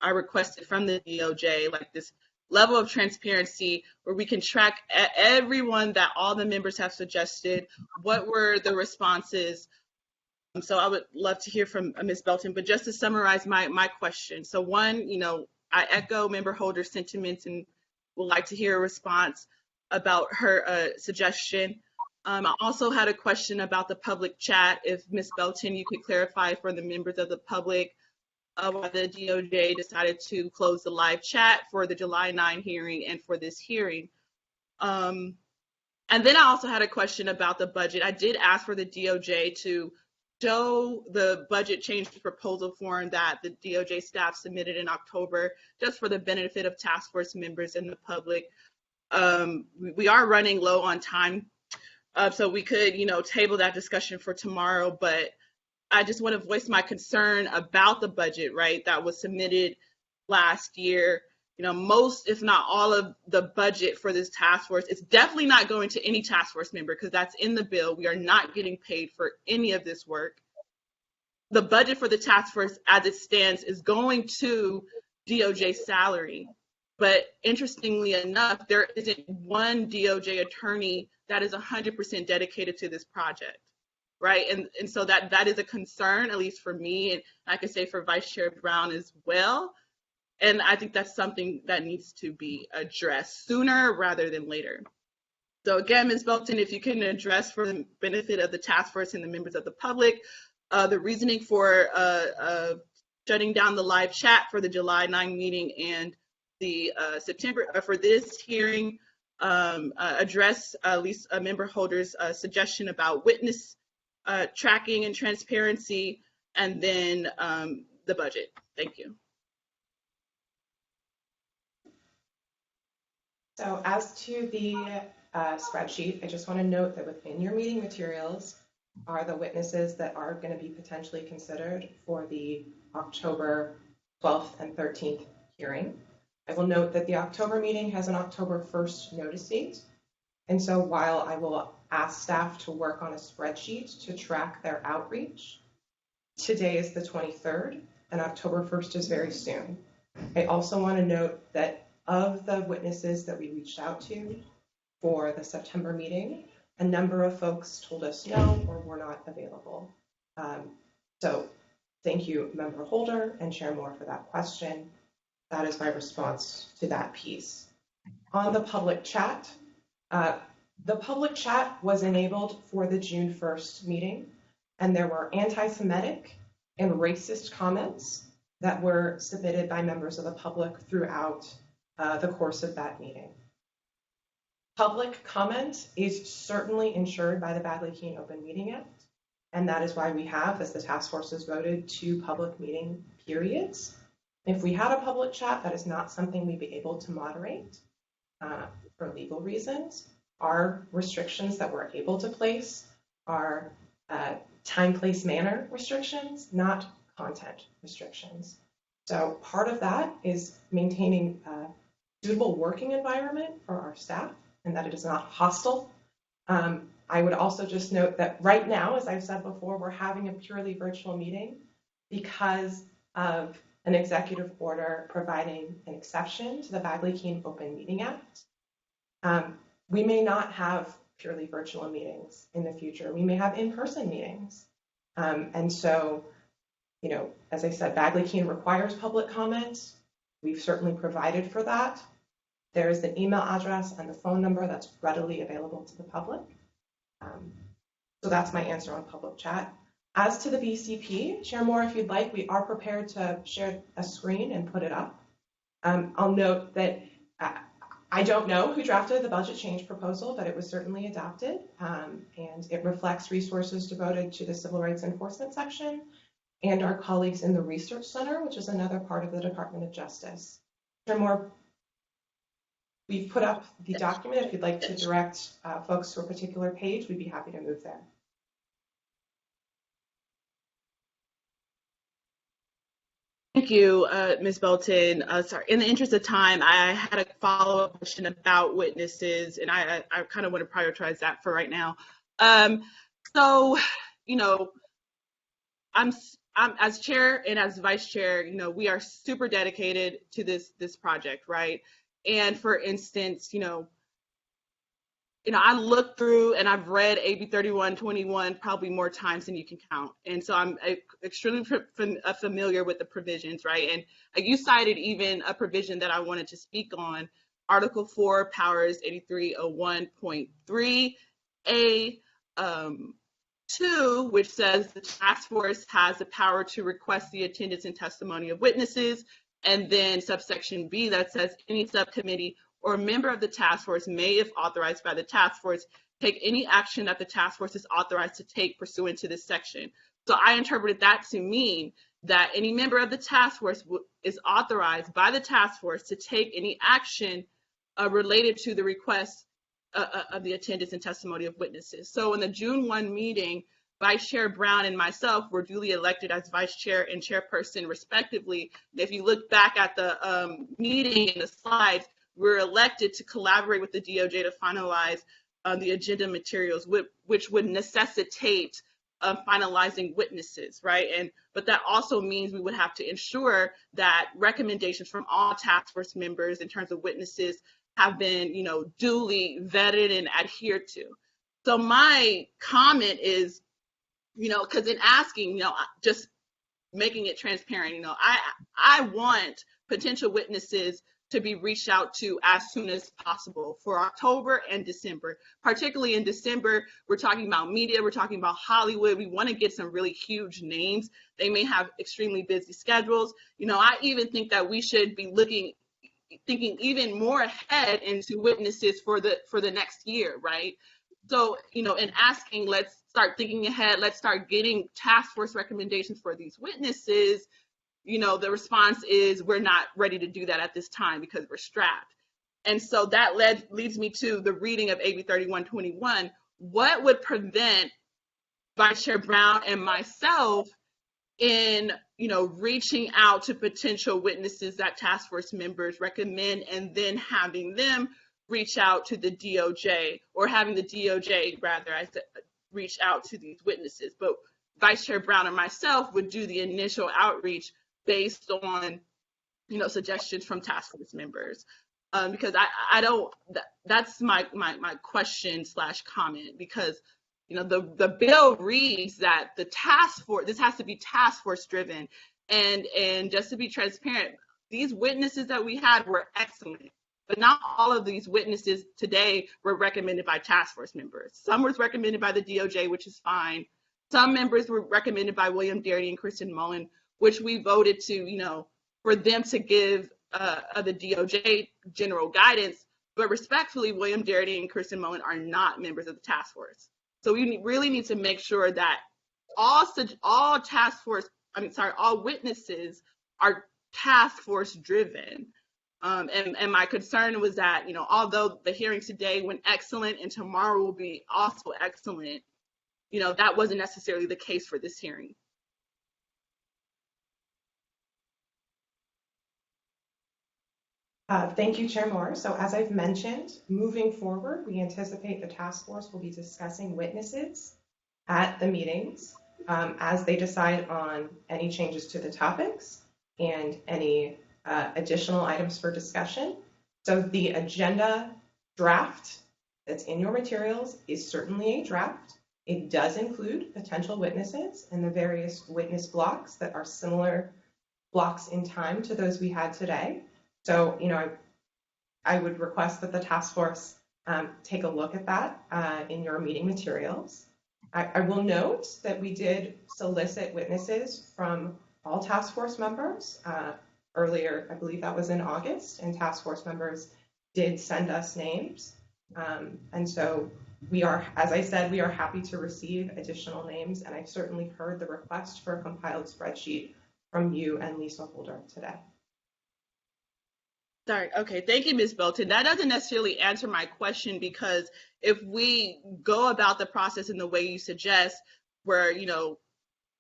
[SPEAKER 2] I requested from the DOJ, like this level of transparency where we can track everyone that all the members have suggested. What were the responses? So I would love to hear from Ms. Belton, but just to summarize my question. So one, I echo Member Holder's sentiments and would like to hear a response about her suggestion. I also had a question about the public chat. If Ms. Belton, you could clarify for the members of the public why the DOJ decided to close the live chat for the July 9 hearing and for this hearing. And then I also had a question about the budget. I did ask for the DOJ to show the budget change proposal form that the DOJ staff submitted in October, just for the benefit of task force members and the public. We are running low on time, so we could, table that discussion for tomorrow, but I just want to voice my concern about the budget, right, that was submitted last year. Most, if not all of the budget for this task force, it's definitely not going to any task force member because that's in the bill. We are not getting paid for any of this work. The budget for the task force as it stands is going to DOJ salary. But interestingly enough, there isn't one DOJ attorney that is 100% dedicated to this project, right? And so that is a concern, at least for me, and I can say for Vice Chair Brown as well. And I think that's something that needs to be addressed sooner rather than later. So again, Ms. Belton, if you can address for the benefit of the task force and the members of the public, the reasoning for shutting down the live chat for the July 9 meeting and the September for this hearing, address at least a member holder's suggestion about witness tracking and transparency, and then the budget. Thank you.
[SPEAKER 10] So as to the spreadsheet, I just want to note that within your meeting materials are the witnesses that are going to be potentially considered for the October 12th and 13th hearing. I will note that the October meeting has an October 1st notice date. And so while I will ask staff to work on a spreadsheet to track their outreach, today is the 23rd and October 1st is very soon. I also want to note that of the witnesses that we reached out to for the September meeting, a number of folks told us no or were not available. So thank you, Member Holder and Chair Moore, for that question. That is my response to that piece. On the public chat was enabled for the June 1st meeting, and there were anti-Semitic and racist comments that were submitted by members of the public throughout the course of that meeting. Public comment is certainly ensured by the Bagley-Keene Open Meeting Act, and that is why we have, as the task force has voted, 2 public meeting periods. If we had a public chat, that is not something we'd be able to moderate for legal reasons. Our restrictions that we're able to place are time, place, manner restrictions, not content restrictions. So part of that is maintaining a suitable working environment for our staff and that it is not hostile. I would also just note that right now, as I've said before, we're having a purely virtual meeting because of an executive order providing an exception to the Bagley-Keene Open Meeting Act. We may not have purely virtual meetings in the future. We may have in-person meetings. And so, you know, as I said, Bagley-Keene requires public comment. We've certainly provided for that. There is an email address and the phone number that's readily available to the public. So that's my answer on public chat. As to the BCP, Chair Moore, if you'd like, we are prepared to share a screen and put it up. I'll note that I don't know who drafted the budget change proposal, but it was certainly adopted, and it reflects resources devoted to the Civil Rights Enforcement section and our colleagues in the Research Center, which is another part of the Department of Justice. Chair Moore, we've put up the document. If you'd like to direct folks to a particular page, we'd be happy to move there.
[SPEAKER 2] Thank you, Ms. Belton. Sorry, in the interest of time, I had a follow-up question about witnesses, and I kind of want to prioritize that for right now. So, you know, I'm as chair and as vice chair, you know, we are super dedicated to this project, right? And for instance, you know, I looked through and I've read AB 3121 probably more times than you can count. And so I'm extremely familiar with the provisions, right? And you cited even a provision that I wanted to speak on, Article 4, Powers 8301.3A, 2, which says the task force has the power to request the attendance and testimony of witnesses. And then subsection B that says any subcommittee or member of the task force may, if authorized by the task force, take any action that the task force is authorized to take pursuant to this section. So I interpreted that to mean that any member of the task force is authorized by the task force to take any action related to the request of the attendance and testimony of witnesses. So in the June 1 meeting, Vice Chair Brown and myself were duly elected as vice chair and chairperson respectively. If you look back at the meeting and the slides, we were elected to collaborate with the DOJ to finalize the agenda materials, which would necessitate finalizing witnesses, right? But that also means we would have to ensure that recommendations from all task force members in terms of witnesses have been, you know, duly vetted and adhered to. So my comment is, you know, because in asking, you know, just making it transparent, you know, I want potential witnesses to be reached out to as soon as possible for October and December. Particularly in December, we're talking about media, we're talking about Hollywood. We want to get some really huge names. They may have extremely busy schedules. You know, I even think that we should be looking thinking even more ahead into witnesses for the next year, right? So, in asking, let's start thinking ahead, let's start getting task force recommendations for these witnesses, the response is we're not ready to do that at this time because we're strapped. And so that leads me to the reading of AB 3121. What would prevent Vice Chair Brown and myself in, reaching out to potential witnesses that task force members recommend, and then having them reach out to the DOJ, or having the DOJ, rather, reach out to these witnesses? But Vice Chair Brown and myself would do the initial outreach based on, suggestions from task force members. Because I don't, that's my question / comment, because the bill reads that the task force, this has to be task force driven, and just to be transparent, these witnesses that we had were excellent, but not all of these witnesses today were recommended by task force members. Some was recommended by the DOJ, which is fine. Some members were recommended by William Darity and Kristen Mullen, which we voted to, for them to give the DOJ general guidance. But respectfully, William Darity and Kristen Mullen are not members of the task force. So we really need to make sure that all witnesses are task force driven. And my concern was that, although the hearings today went excellent and tomorrow will be also excellent, that wasn't necessarily the case for this hearing.
[SPEAKER 10] Thank you, Chair Moore. So as I've mentioned, moving forward, we anticipate the task force will be discussing witnesses at the meetings as they decide on any changes to the topics and any additional items for discussion. So the agenda draft that's in your materials is certainly a draft. It does include potential witnesses and the various witness blocks that are similar blocks in time to those we had today. So, I would request that the task force take a look at that in your meeting materials. I will note that we did solicit witnesses from all task force members earlier. I believe that was in August, and task force members did send us names. And so we are, as I said, we are happy to receive additional names, and I've certainly heard the request for a compiled spreadsheet from you and Lisa Holder today.
[SPEAKER 2] Sorry. Okay. Thank you, Ms. Belton. That doesn't necessarily answer my question, because if we go about the process in the way you suggest, where,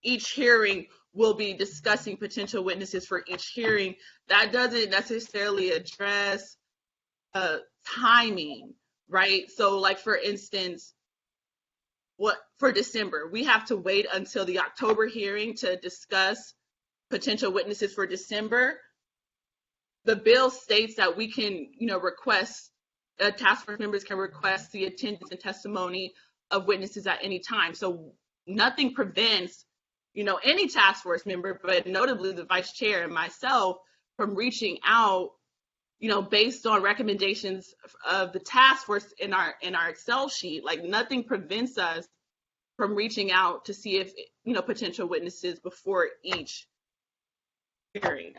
[SPEAKER 2] each hearing will be discussing potential witnesses for each hearing, that doesn't necessarily address timing, right? So like, for instance, for December, we have to wait until the October hearing to discuss potential witnesses for December. The bill states that we can, request, task force members can request the attendance and testimony of witnesses at any time. So nothing prevents, any task force member, but notably the vice chair and myself, from reaching out, based on recommendations of the task force in our Excel sheet. Like, nothing prevents us from reaching out to see if, potential witnesses before each hearing.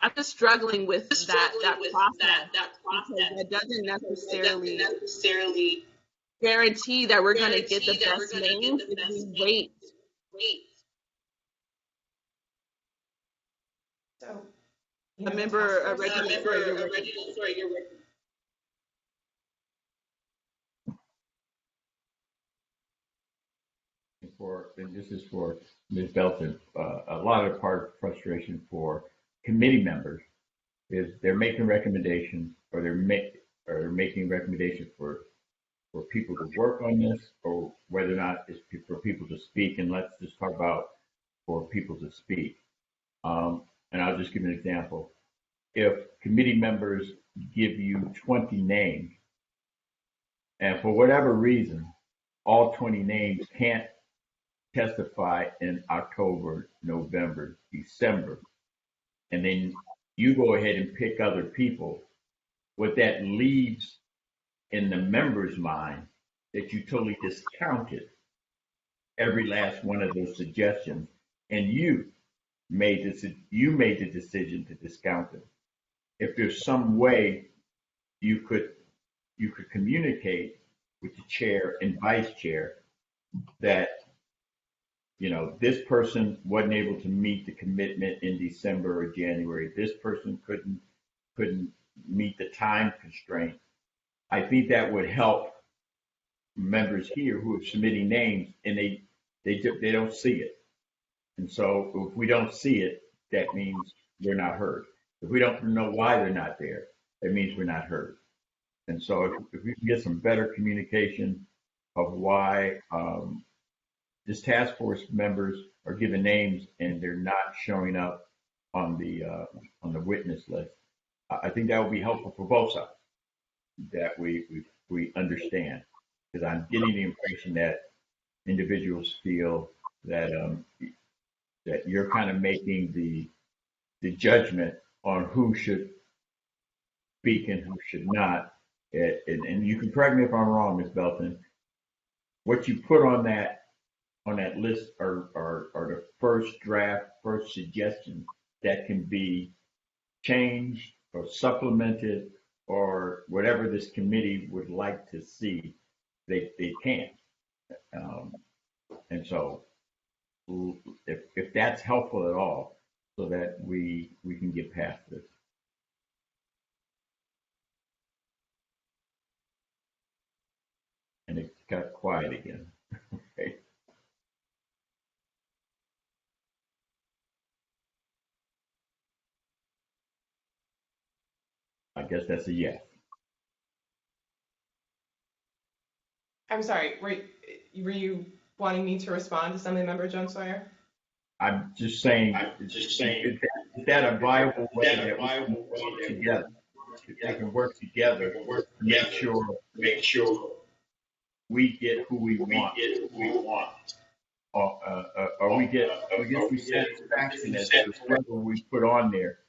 [SPEAKER 2] I'm just struggling with that process. That doesn't necessarily guarantee that we're going to get the best names if we wait.
[SPEAKER 10] So,
[SPEAKER 2] A member original.
[SPEAKER 11] And this is for Ms. Belton, a lot of frustration for committee members is they're making recommendations, or they're making recommendations for people to work on this, or whether or not it's for people to speak. And let's just talk about for people to speak. And I'll just give you an example. If committee members give you 20 names, and for whatever reason, all 20 names can't testify in October, November, December, and then you go ahead and pick other people, what that leaves in the member's mind that you totally discounted every last one of those suggestions, and you made the decision to discount them. if there's some way you could communicate with the chair and vice chair that, this person wasn't able to meet the commitment in December or January. This person couldn't meet the time constraint. I think that would help members here who are submitting names, and they don't see it. And so if we don't see it, that means we're not heard. If we don't know why they're not there, that means we're not heard. And so if we can get some better communication of why this task force members are given names and they're not showing up on the witness list, I think that would be helpful for both sides, that we understand. Because I'm getting the impression that individuals feel that that you're kind of making the judgment on who should speak and who should not. And you can correct me if I'm wrong, Ms. Belton. What you put on that list are the first draft, first suggestions that can be changed or supplemented or whatever this committee would like to see. They can. And so if that's helpful at all, so that we can get past this. And it got quiet again. Okay. I guess that's a yes.
[SPEAKER 10] I'm sorry, were you wanting me to respond to Assemblymember Jones Sawyer?
[SPEAKER 11] I'm just saying, is that a viable way that we can work together? If they can work together to make sure we get who we want. Or we get the satisfaction that whatever we put on there,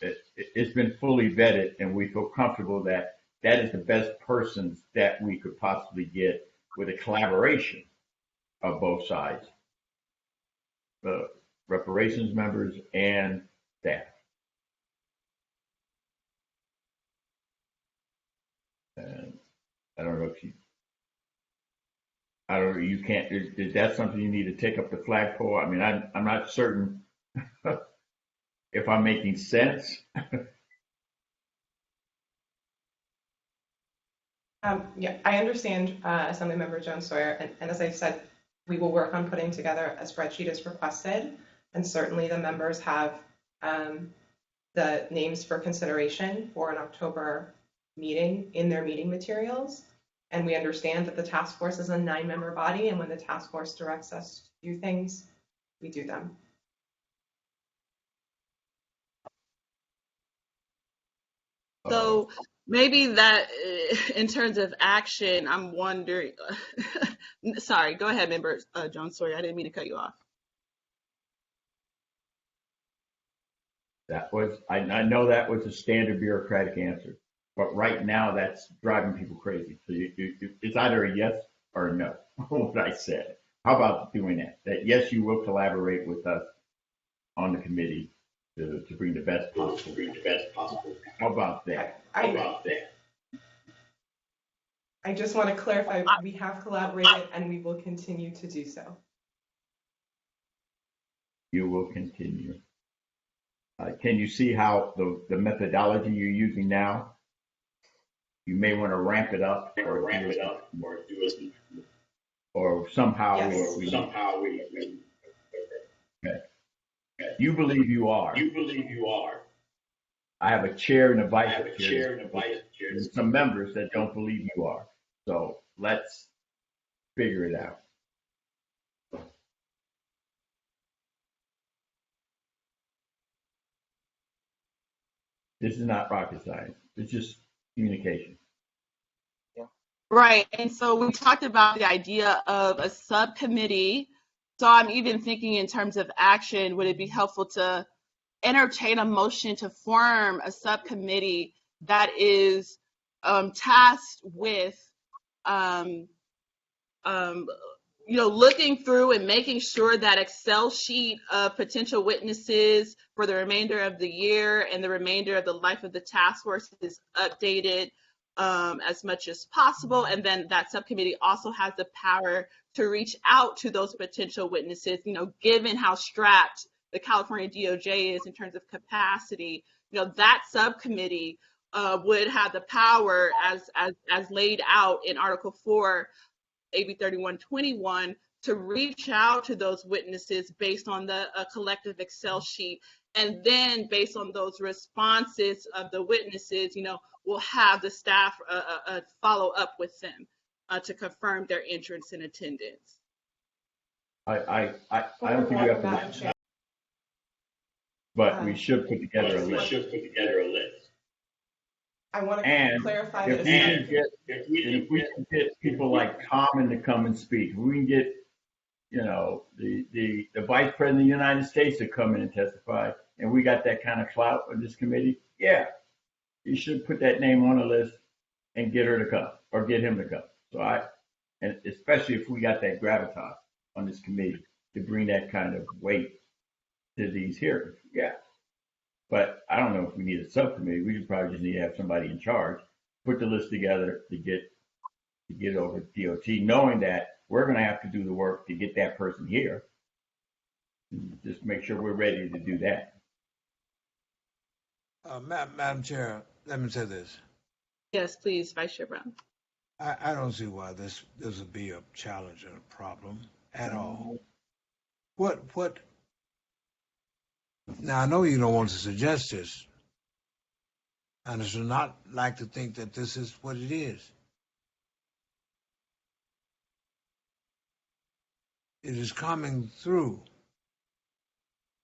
[SPEAKER 11] it's been fully vetted, and we feel comfortable that that is the best persons that we could possibly get with a collaboration of both sides, the reparations members and staff. And I don't know if you can't, is that something you need to take up the flagpole? I mean, I'm not certain if I'm making sense.
[SPEAKER 10] Yeah, I understand Assemblymember Jones Sawyer, and as I've said, we will work on putting together a spreadsheet as requested, and certainly the members have the names for consideration for an October meeting in their meeting materials. And we understand that the task force is a 9-member body, and when the task force directs us to do things, we do them.
[SPEAKER 2] So maybe that in terms of action, I'm wondering, sorry, go ahead, Member Jones Sawyer. I didn't mean to cut you off.
[SPEAKER 11] That was, I know that was a standard bureaucratic answer, but right now that's driving people crazy. So it's either a yes or a no, what I said. How about doing that? That yes, you will collaborate with us on the committee to bring the best possible. How about that?
[SPEAKER 10] I just want to clarify, we have collaborated and we will continue to do so.
[SPEAKER 11] You will continue. Can you see how the methodology you're using now, you may want to ramp it up or somehow
[SPEAKER 10] yes.
[SPEAKER 11] Okay. You believe you are. I have a chair and a vice chair. And some members that don't believe you are. So let's figure it out. This is not rocket science. It's just communication.
[SPEAKER 2] Right. And so we talked about the idea of a subcommittee. So I'm even thinking in terms of action, would it be helpful to entertain a motion to form a subcommittee that is tasked with looking through and making sure that Excel sheet of potential witnesses for the remainder of the year and the remainder of the life of the task force is updated as much as possible. And then that subcommittee also has the power to reach out to those potential witnesses, given how strapped the California DOJ is in terms of capacity. That subcommittee would have the power as laid out in Article 4, AB 3121, to reach out to those witnesses based on the collective Excel sheet. And then based on those responses of the witnesses, we'll have the staff follow up with them to confirm their entrance and attendance.
[SPEAKER 11] I don't think we have to, but we should put together a list.
[SPEAKER 10] I want to
[SPEAKER 11] And
[SPEAKER 10] clarify
[SPEAKER 11] if we can get people like Common to come and speak, we can get, the Vice President of the United States to come in and testify, and we got that kind of clout on this committee, yeah, you should put that name on the list and get her to come or get him to come. And especially if we got that gravitas on this committee to bring that kind of weight to these hearings, yeah. But I don't know if we need a subcommittee. We probably just need to have somebody in charge, put the list together to get over to DOT, knowing that we're going to have to do the work to get that person here. Just make sure we're ready to do that.
[SPEAKER 1] Madam Chair, let me say this.
[SPEAKER 2] Yes, please, Vice Chair Brown.
[SPEAKER 1] I don't see why this would be a challenge and a problem at all. What? Now, I know you don't want to suggest this, and I should not like to think that this is what it is. It is coming through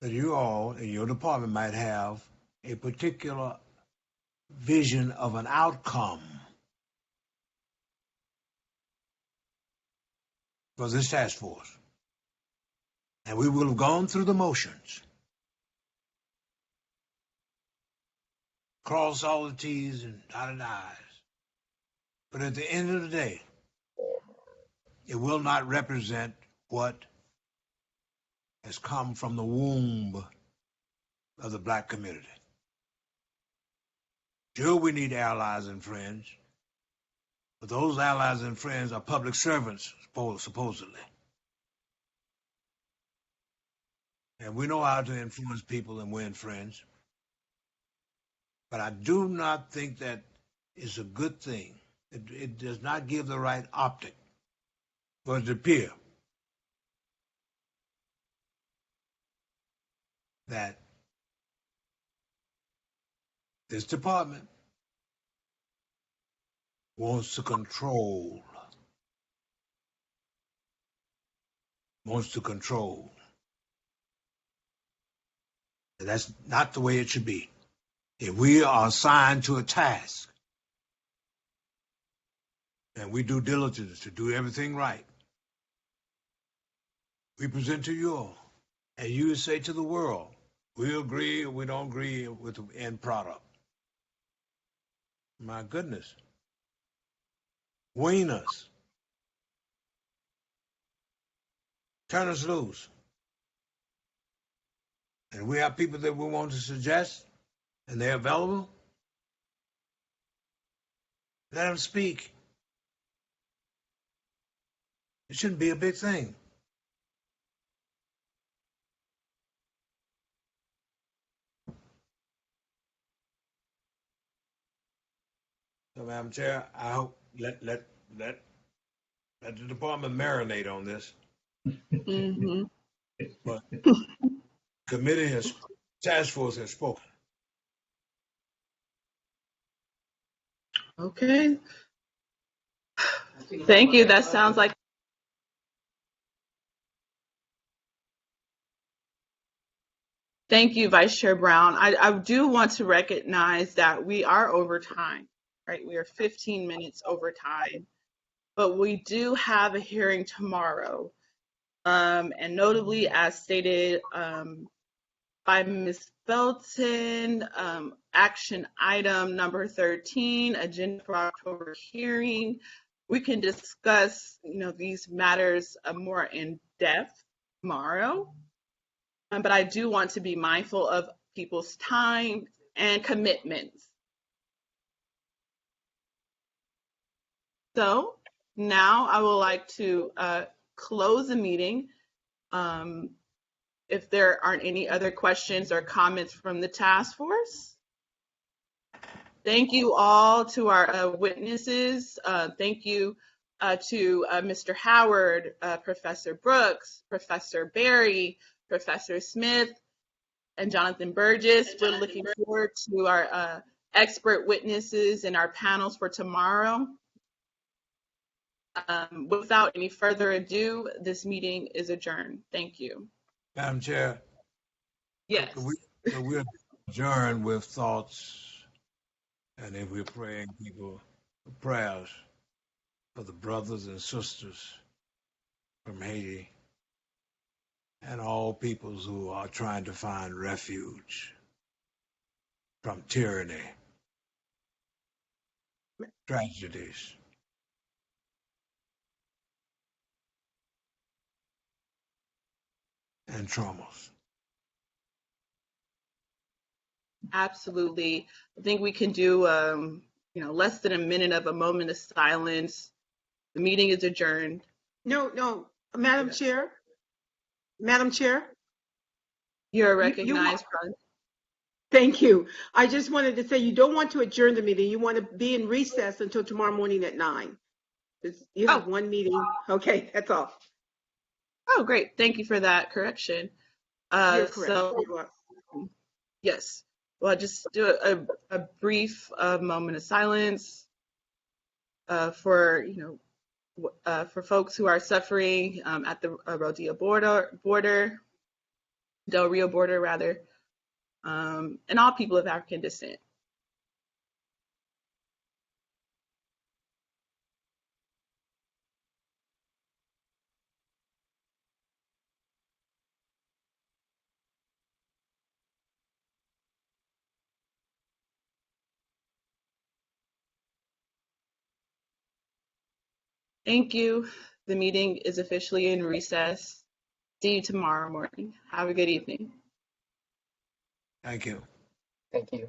[SPEAKER 1] that you all in your department might have a particular vision of an outcome for this task force. And we will have gone through the motions, cross all the T's and dotted I's. But at the end of the day, it will not represent what has come from the womb of the Black community. Sure, we need allies and friends, but those allies and friends are public servants, supposedly. And we know how to influence people and win friends. But I do not think that is a good thing. It does not give the right optic for it to appear that this department wants to control. And that's not the way it should be. If we are assigned to a task and we do diligence to do everything right, we present to you all, and you say to the world, we agree or we don't agree with the end product. My goodness. Wean us. Turn us loose. And we have people that we want to suggest, and they're available. Let them speak. It shouldn't be a big thing. So, Madam Chair, I hope let the department marinate on this.
[SPEAKER 2] Mm-hmm.
[SPEAKER 1] But task force has spoken.
[SPEAKER 2] Okay. Thank you. That sounds like. Thank you, Vice Chair Brown. I do want to recognize that we are over time, right? We are 15 minutes over time, but we do have a hearing tomorrow. And notably, as stated by Ms. Belton, action item number 13, agenda for October hearing, we can discuss, these matters more in depth tomorrow. But I do want to be mindful of people's time and commitments. So now I would like to close the meeting. If there aren't any other questions or comments from the task force. Thank you all to our witnesses. Thank you to Mr. Howard, Professor Brooks, Professor Berry, Professor Smith, and Jonathan Burgess. We're looking forward to our expert witnesses and our panels for tomorrow. Without any further ado, this meeting is adjourned. Thank you.
[SPEAKER 1] Madam Chair,
[SPEAKER 2] Yes.
[SPEAKER 1] we'll adjourn with thoughts, and if we're praying people prayers for the brothers and sisters from Haiti and all peoples who are trying to find refuge from tyranny, tragedies. And traumas.
[SPEAKER 2] Absolutely. I think we can do, less than a minute of a moment of silence. The meeting is adjourned.
[SPEAKER 9] No, Madam Chair. Madam Chair.
[SPEAKER 2] You're recognized.
[SPEAKER 9] Thank you. I just wanted to say you don't want to adjourn the meeting. You want to be in recess until tomorrow morning at 9. You have one meeting. Okay, that's all.
[SPEAKER 2] Oh, great. Thank you for that correction.
[SPEAKER 9] You're correct.
[SPEAKER 2] So, yes. Well, I'll just do a brief moment of silence for folks who are suffering at the Rodeo border, Del Rio border, rather, and all people of African descent. Thank you. The meeting is officially in recess. See you tomorrow morning. Have a good evening.
[SPEAKER 1] Thank you.
[SPEAKER 5] Thank you.